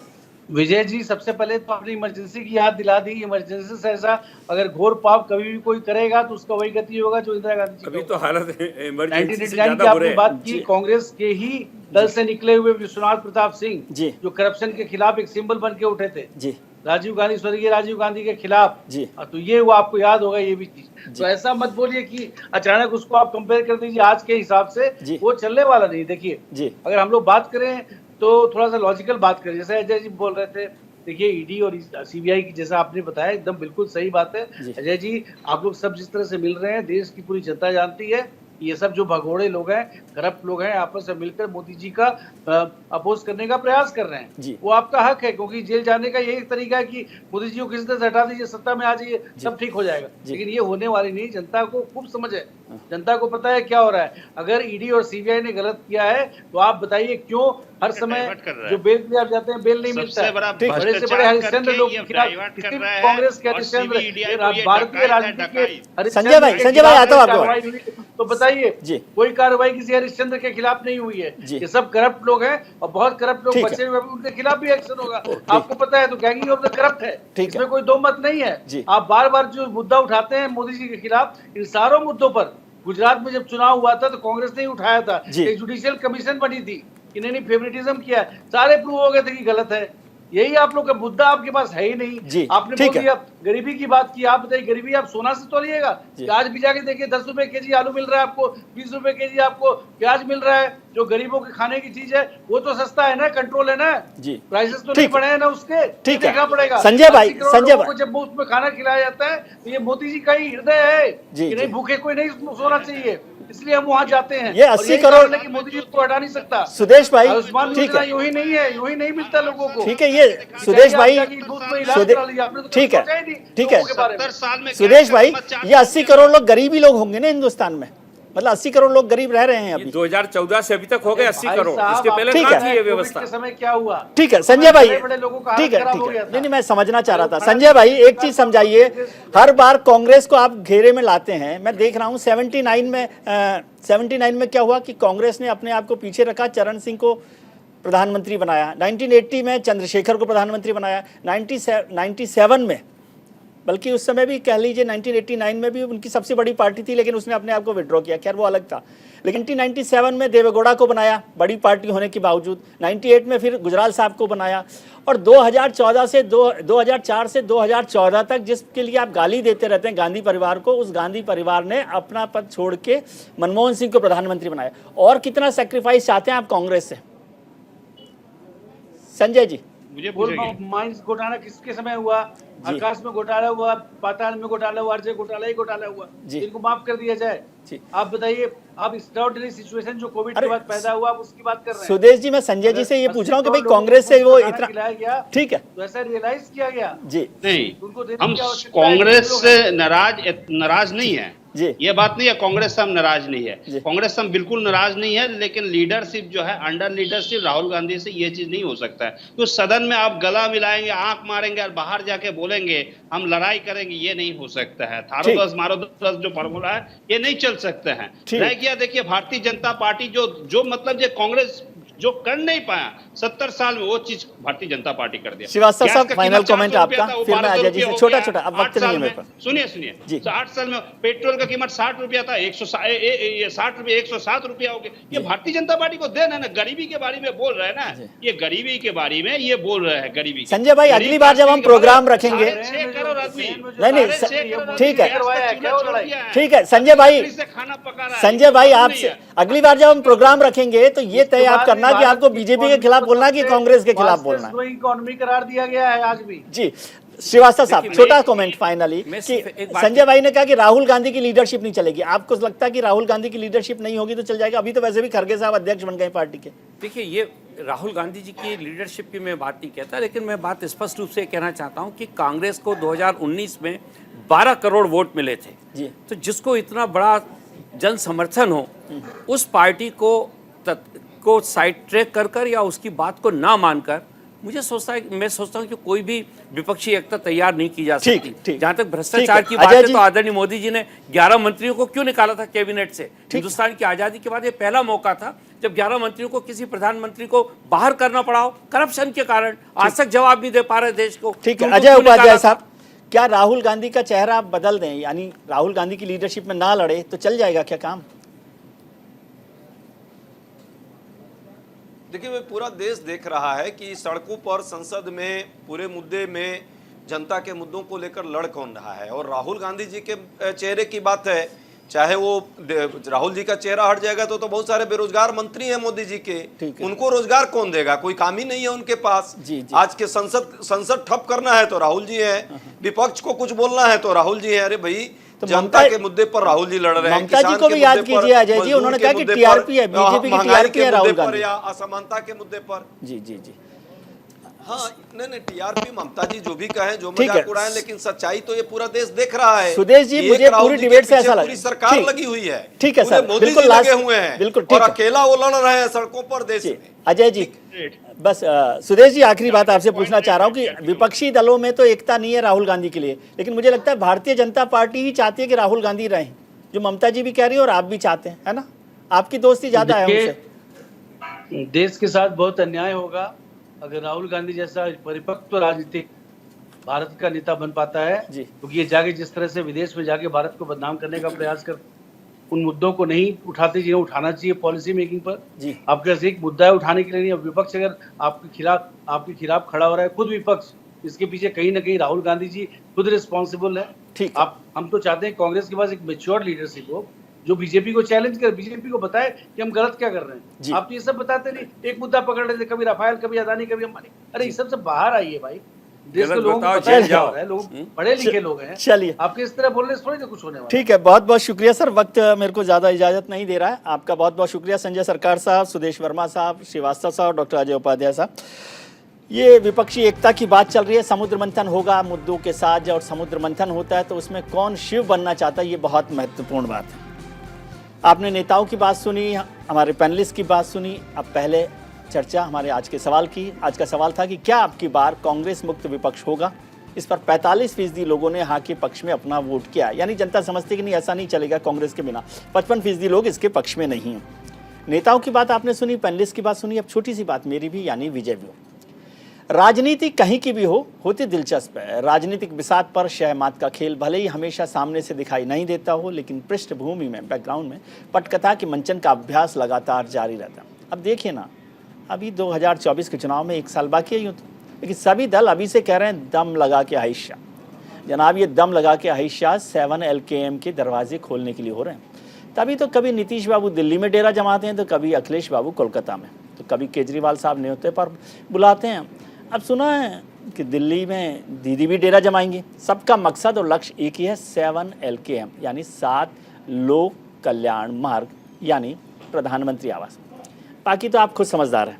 विजय जी, सबसे पहले तो आपने इमरजेंसी की याद दिला दी। इमरजेंसी से ऐसा अगर घोर पाप कभी भी कोई करेगा तो उसका वही गति होगा जो इंदिरा गांधी जी। अभी तो हालत 1989 की आपने बात की, कांग्रेस के ही दल से निकले हुए विश्वनाथ प्रताप सिंह जो करप्शन के खिलाफ एक सिंबल बन के उठे थे राजीव गांधी, स्वर्गीय राजीव गांधी के खिलाफ, तो ये वो आपको याद होगा ये भी चीज। तो ऐसा मत बोलिए कि अचानक उसको आप कंपेयर कर दीजिए आज के हिसाब से, वो चलने वाला नहीं। देखिए, अगर हम लोग बात करें तो थोड़ा सा लॉजिकल बात करें, जैसे अजय जी बोल रहे थे। देखिए, ईडी और सीबीआई की जैसा आपने बताया, एकदम बिल्कुल सही बात है अजय जी। आप लोग सब जिस तरह से मिल रहे हैं, देश की पूरी जनता जानती है ये सब जो भगोड़े लोग हैं, करप्ट लोग हैं, आपस में मिलकर मोदी जी का अपोज करने का प्रयास कर रहे हैं। वो आपका हक है, क्योंकि जेल जाने का यही तरीका है कि मोदी जी को किसी तरह से हटा दीजिए, सत्ता में आ जाइए, सब ठीक हो जाएगा। लेकिन ये होने वाली नहीं। जनता को खूब समझ है, जनता को पता है क्या हो रहा है। अगर ईडी और सीबीआई ने गलत किया है तो आप बताइए क्यों हर समय जो बेल पे आप जाते हैं बेल नहीं मिलता है। बड़े से बड़े हरिश्चंद्र लोग के खिलाफ, कांग्रेस के हरिश्चंद्र, भारतीय राजनीति के संजय भाई आता हूं आपको, तो बताइए कोई कार्रवाई किसी हरिश्चंद्र के खिलाफ नहीं हुई है। ये सब करप्ट लोग हैं और बहुत करप्ट लोग बचे हुए, उनके खिलाफ भी एक्शन होगा। आपको पता है, तो गैंगिंग ऑफ द करप्ट है, इसमें कोई दो मत नहीं है। आप बार बार जो मुद्दा उठाते हैं मोदी जी के खिलाफ, इन सारों मुद्दों पर गुजरात में जब चुनाव हुआ था तो कांग्रेस ने ही उठाया था, एक जुडिशियल कमीशन बनी थी, इन्होंने फेवरेटिज्म किया, सारे प्रूव हो गए थे कि गलत है। यही आप लोग का मुद्दा आपके पास है ही नहीं। आपने बोल दिया गरीबी की बात की, आप बताइए गरीबी आप सोना से तोलिएगा? आज भी जाके देखिए 10 रुपए केजी आलू मिल रहा है आपको, 20 रुपए केजी आपको प्याज मिल रहा है। जो गरीबों के खाने की चीज है वो तो सस्ता है ना, कंट्रोल है ना, प्राइसेस तो नहीं बढ़े हैं ना उसके, देखना पड़ेगा। संजय भाई को जब मुफ्त में खाना खिलाया जाता है तो ये मोदी जी का ही हृदय है कि नहीं, भूखे कोई नहीं सोना चाहिए, इसलिए हम वहाँ जाते हैं। ये 80 करोड़ की मोदी जी को हटा नहीं सकता। सुदेश भाई, ठीक है, यूं ही नहीं है, यूं ही नहीं मिलता लोगों को। ठीक है, ये सुदेश भाई, ठीक है, ठीक है सुदेश भाई, ये 80 करोड़ लोग गरीबी लोग होंगे ना हिंदुस्तान में, मतलब 80 करोड़ लोग गरीब रह रहे हैं अभी। 2014 से अभी तक हो गए 80 करोड़, इसके पहले कहाँ थी ये व्यवस्था? समय क्या हुआ? ठीक है संजय भाई, ठीक है, नहीं मैं समझना चाह रहा था। संजय भाई एक चीज समझाइए, हर बार कांग्रेस को आप घेरे में लाते हैं। मैं देख रहा हूँ 79 में क्या हुआ कि कांग्रेस ने अपने आप को पीछे रखा, चरण सिंह को प्रधानमंत्री बनाया, 1980 में चंद्रशेखर को प्रधानमंत्री बनाया, 97 में, बल्कि उस समय भी कह लीजिए 1989 में भी उनकी सबसे बड़ी पार्टी थी, लेकिन उसने अपने आप को विड्रॉ किया, खैर वो अलग था। लेकिन 1997 में देवेगौड़ा को बनाया, बड़ी पार्टी होने के बावजूद। 98 में फिर गुजराल साहब को बनाया, और 2004 से 2014 तक जिसके लिए आप गाली देते रहते हैं गांधी परिवार को, उस गांधी परिवार ने अपना पद छोड़ के मनमोहन सिंह को प्रधानमंत्री बनाया। और कितना सेक्रीफाइस चाहते हैं आप कांग्रेस से? संजय जी, माइंस घोटाला किसके समय हुआ? आकाश में घोटाला हुआ, पाताल में घोटाला हुआ, अर्जय घोटाला ही घोटाला हुआ, इनको माफ कर दिया जाए। आप बताइए, आप एक्स्ट्राऑर्डिनरी सिचुएशन जो कोविड के बाद पैदा हुआ, आप उसकी बात कर रहे हैं। सुदेश जी, मैं संजय जी से ये पूछ रहा हूँ कि भाई कांग्रेस से वो इतना गया, ठीक है, तो ऐसा रियलाइज किया गया जी नहीं, हम कांग्रेस से नाराज नहीं है, जी। ये बात नहीं है कांग्रेस से हम नाराज नहीं है, कांग्रेस से हम बिल्कुल नाराज नहीं है, लेकिन लीडरशिप जो है, अंडर लीडरशिप राहुल गांधी से ये चीज नहीं हो सकता है। तो सदन में आप गला मिलाएंगे, आंख मारेंगे और बाहर जाके बोलेंगे हम लड़ाई करेंगे, ये नहीं हो सकता है। थारो 10 मारो 10 जो फॉर्मूला है ये नहीं चल सकते हैं। रह गया देखिए भारतीय जनता पार्टी जो मतलब जो कांग्रेस जो कर नहीं पाया 70 साल में, वो चीज भारतीय जनता पार्टी कर दिया। श्रीवास्तव साहब, फाइनल कमेंट आपका, फिर मैं अजय जी से छोटा-छोटा, अब वक्त नहीं है मेरे पास। सुनिए, तो 8 साल में पेट्रोल का कीमत 60 रुपया था, 60 रुपये 107 रुपया हो गया। ये भारतीय जनता पार्टी को देना है ना। गरीबी के बारे में बोल रहे हैं ना, ये गरीबी के बारे में ये बोल रहे हैं, गरीबी। संजय भाई, अगली बार जब हम प्रोग्राम रखेंगे, 6 करोड़ आदमी, नहीं ठीक है संजय भाई, खाना पका रहा है। संजय भाई आपसे अगली बार जब हम प्रोग्राम रखेंगे तो ये तय आप करना कि आपको बीजेपी के खिलाफ बोलना कि कांग्रेस के खिलाफ बोलना है। इकोनॉमी करार दिया गया है आज भी। जी श्रीवास्तव साहब, छोटा कमेंट फाइनली कि संजय भाई ने कहा कि राहुल गांधी की लीडरशिप नहीं चलेगी, आपको लगता है कि राहुल गांधी की लीडरशिप नहीं होगी तो चल जाएगा? अभी तो वैसे भी खड़गे साहब अध्यक्ष बन गए पार्टी के। देखिए, ये राहुल गांधी जी की लीडरशिप की मैं बात नहीं कहता, लेकिन मैं बात स्पष्ट रूप से कहना चाहता हूं कि कांग्रेस को 2019 में 12 करोड़ वोट मिले थे जी। तो जिसको इतना बड़ा जन समर्थन हो, उस पार्टी को साइड ट्रैक कर या उसकी बात को ना मानकर मैं सोचता हूं कि कोई भी विपक्षी एकता तैयार नहीं की जा सकती। जहां तक भ्रष्टाचार की बात है तो आदरणीय मोदी जी ने 11 मंत्रियों को क्यों निकाला था कैबिनेट से? हिंदुस्तान की आजादी के बाद ये पहला मौका था जब 11 मंत्रियों को किसी प्रधानमंत्री को बाहर करना पड़ा हो करप्शन के कारण। आज तक जवाब नहीं दे पा रहे देश को। ठीक है अजय उपाध्याय साहब, क्या राहुल गांधी का चेहरा आप बदल दें, यानी राहुल गांधी की लीडरशिप में ना लड़े तो चल जाएगा क्या काम? देखिए, मैं पूरा देश देख रहा है कि सड़कों पर, संसद में, पूरे मुद्दे में जनता के मुद्दों को लेकर लड़ कौन रहा है। और राहुल गांधी जी के चेहरे की बात है, चाहे वो राहुल जी का चेहरा हट जाएगा तो बहुत सारे बेरोजगार मंत्री हैं मोदी जी के, उनको रोजगार कौन देगा? कोई काम ही नहीं है उनके पास। आज के संसद ठप करना है तो राहुल जी है, विपक्ष को कुछ बोलना है तो राहुल जी है। अरे भाई, तो जनता के मुद्दे पर राहुल जी लड़ रहे हैं, ममता जी को भी याद कीजिए अजय जी, उन्होंने कहा कि टीआरपी है, बीजेपी की टीआरपी है राहुल गांधी, या असमानता के मुद्दे पर। जी हाँ, नहीं टीआरपी ममता जी जो भी कहें, जो मजाक उड़ाएं, लेकिन सच्चाई तो ये पूरा देश देख रहा है। सुदेश जी, मुझे पूरी डिबेट से ऐसा लगा पूरी सरकार लगी हुई है। ठीक है सर, मोदी जी लगे हुए हैं, बिल्कुल, और अकेला वो लड़ रहे हैं सड़कों पर देश में। अजय जी बस, सुदेश जी आखिरी बात आपसे पूछना चाह रहा हूँ कि विपक्षी दलों में तो एकता नहीं है राहुल गांधी के लिए, लेकिन मुझे लगता है भारतीय जनता पार्टी ही चाहती है कि राहुल गांधी रहें, जो ममता जी भी कह रही है और आप भी चाहते हैं, है ना? आपकी दोस्ती ज्यादा है उनसे। देश के साथ बहुत अन्याय होगा अगर राहुल गांधी जैसा परिपक्व राजनीतिक भारत का नेता बन पाता है, क्योंकि ये जाके जिस तरह से विदेश में जाके भारत को बदनाम करने का प्रयास कर, उन मुद्दों को नहीं उठाते जिन्हें उठाना चाहिए पॉलिसी मेकिंग पर। आपके पास एक मुद्दा है उठाने के लिए नहीं। विपक्ष अगर आपके खिलाफ खड़ा हो रहा है, खुद विपक्ष, इसके पीछे कहीं ना कहीं राहुल गांधी जी खुद रिस्पॉन्सिबल है। हम तो चाहते हैं कांग्रेस के पास एक मैच्योर लीडरशिप हो जो बीजेपी को चैलेंज करे, बीजेपी को बताए कि हम गलत क्या कर रहे हैं। आप तो ये सब बताते नहीं, एक मुद्दा पकड़ रहे थे, कभी राफेल, कभी अदानी, कभी अंबानी। अरे इस सब से बाहर आइए भाई, देश के लोगों को पता है, लोग पढ़े लिखे लोग हैं। चलिए, आपके इस तरह बोलने से थोड़ी ना कुछ होने वाला। ठीक है, बहुत बहुत शुक्रिया सर, वक्त मेरे को ज्यादा इजाजत नहीं दे रहा है। आपका बहुत बहुत शुक्रिया संजय सरकार साहब, सुदेश वर्मा साहब, श्रीवास्तव साहब, डॉक्टर अजय उपाध्याय साहब। ये विपक्षी एकता की बात चल रही है, समुद्र मंथन होगा मुद्दों के साथ, और समुद्र मंथन होता है तो उसमें कौन शिव बनना चाहता है, ये बहुत महत्वपूर्ण बात है। आपने नेताओं की बात सुनी, हमारे पैनलिस्ट की बात सुनी। अब पहले चर्चा हमारे आज के सवाल की। आज का सवाल था कि क्या आपकी बार कांग्रेस मुक्त विपक्ष होगा? इस पर 45% लोगों ने हाँ के पक्ष में अपना वोट किया, यानी जनता समझती कि नहीं, ऐसा नहीं चलेगा कांग्रेस के बिना। 55% लोग इसके पक्ष में नहीं हैं। नेताओं की बात आपने सुनी, पैनलिस्ट की बात सुनी, अब छोटी सी बात मेरी भी, यानी विजय व्यू। राजनीति कहीं की भी होती दिलचस्प है। राजनीतिक बिसात पर शहमात का खेल भले ही हमेशा सामने से दिखाई नहीं देता हो, लेकिन पृष्ठभूमि में, बैकग्राउंड में पटकथा के मंचन का अभ्यास लगातार जारी रहता है। अब देखिए ना, अभी 2024 के चुनाव में 1 साल बाकी है यूँ तो, लेकिन सभी दल अभी से कह रहे हैं दम लगा के आहिस्सा। जनाब, ये दम लगा के आहिस्सा 7 LKM के दरवाजे खोलने के लिए हो रहे हैं। तभी तो कभी नीतीश बाबू दिल्ली में डेरा जमाते हैं, तो कभी अखिलेश बाबू कोलकाता में, तो कभी केजरीवाल साहब न्योते पर बुलाते हैं। अब सुना है कि दिल्ली में दीदी भी डेरा जमाएंगी। सबका मकसद और लक्ष्य एक ही है, 7 LKM यानी 7 लोक कल्याण मार्ग, यानी प्रधानमंत्री आवास। बाकी तो आप खुद समझदार हैं।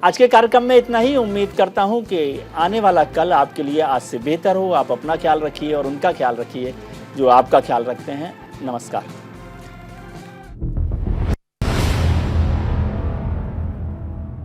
आज के कार्यक्रम में इतना ही। उम्मीद करता हूं कि आने वाला कल आपके लिए आज से बेहतर हो। आप अपना ख्याल रखिए और उनका ख्याल रखिए जो आपका ख्याल रखते हैं। नमस्कार।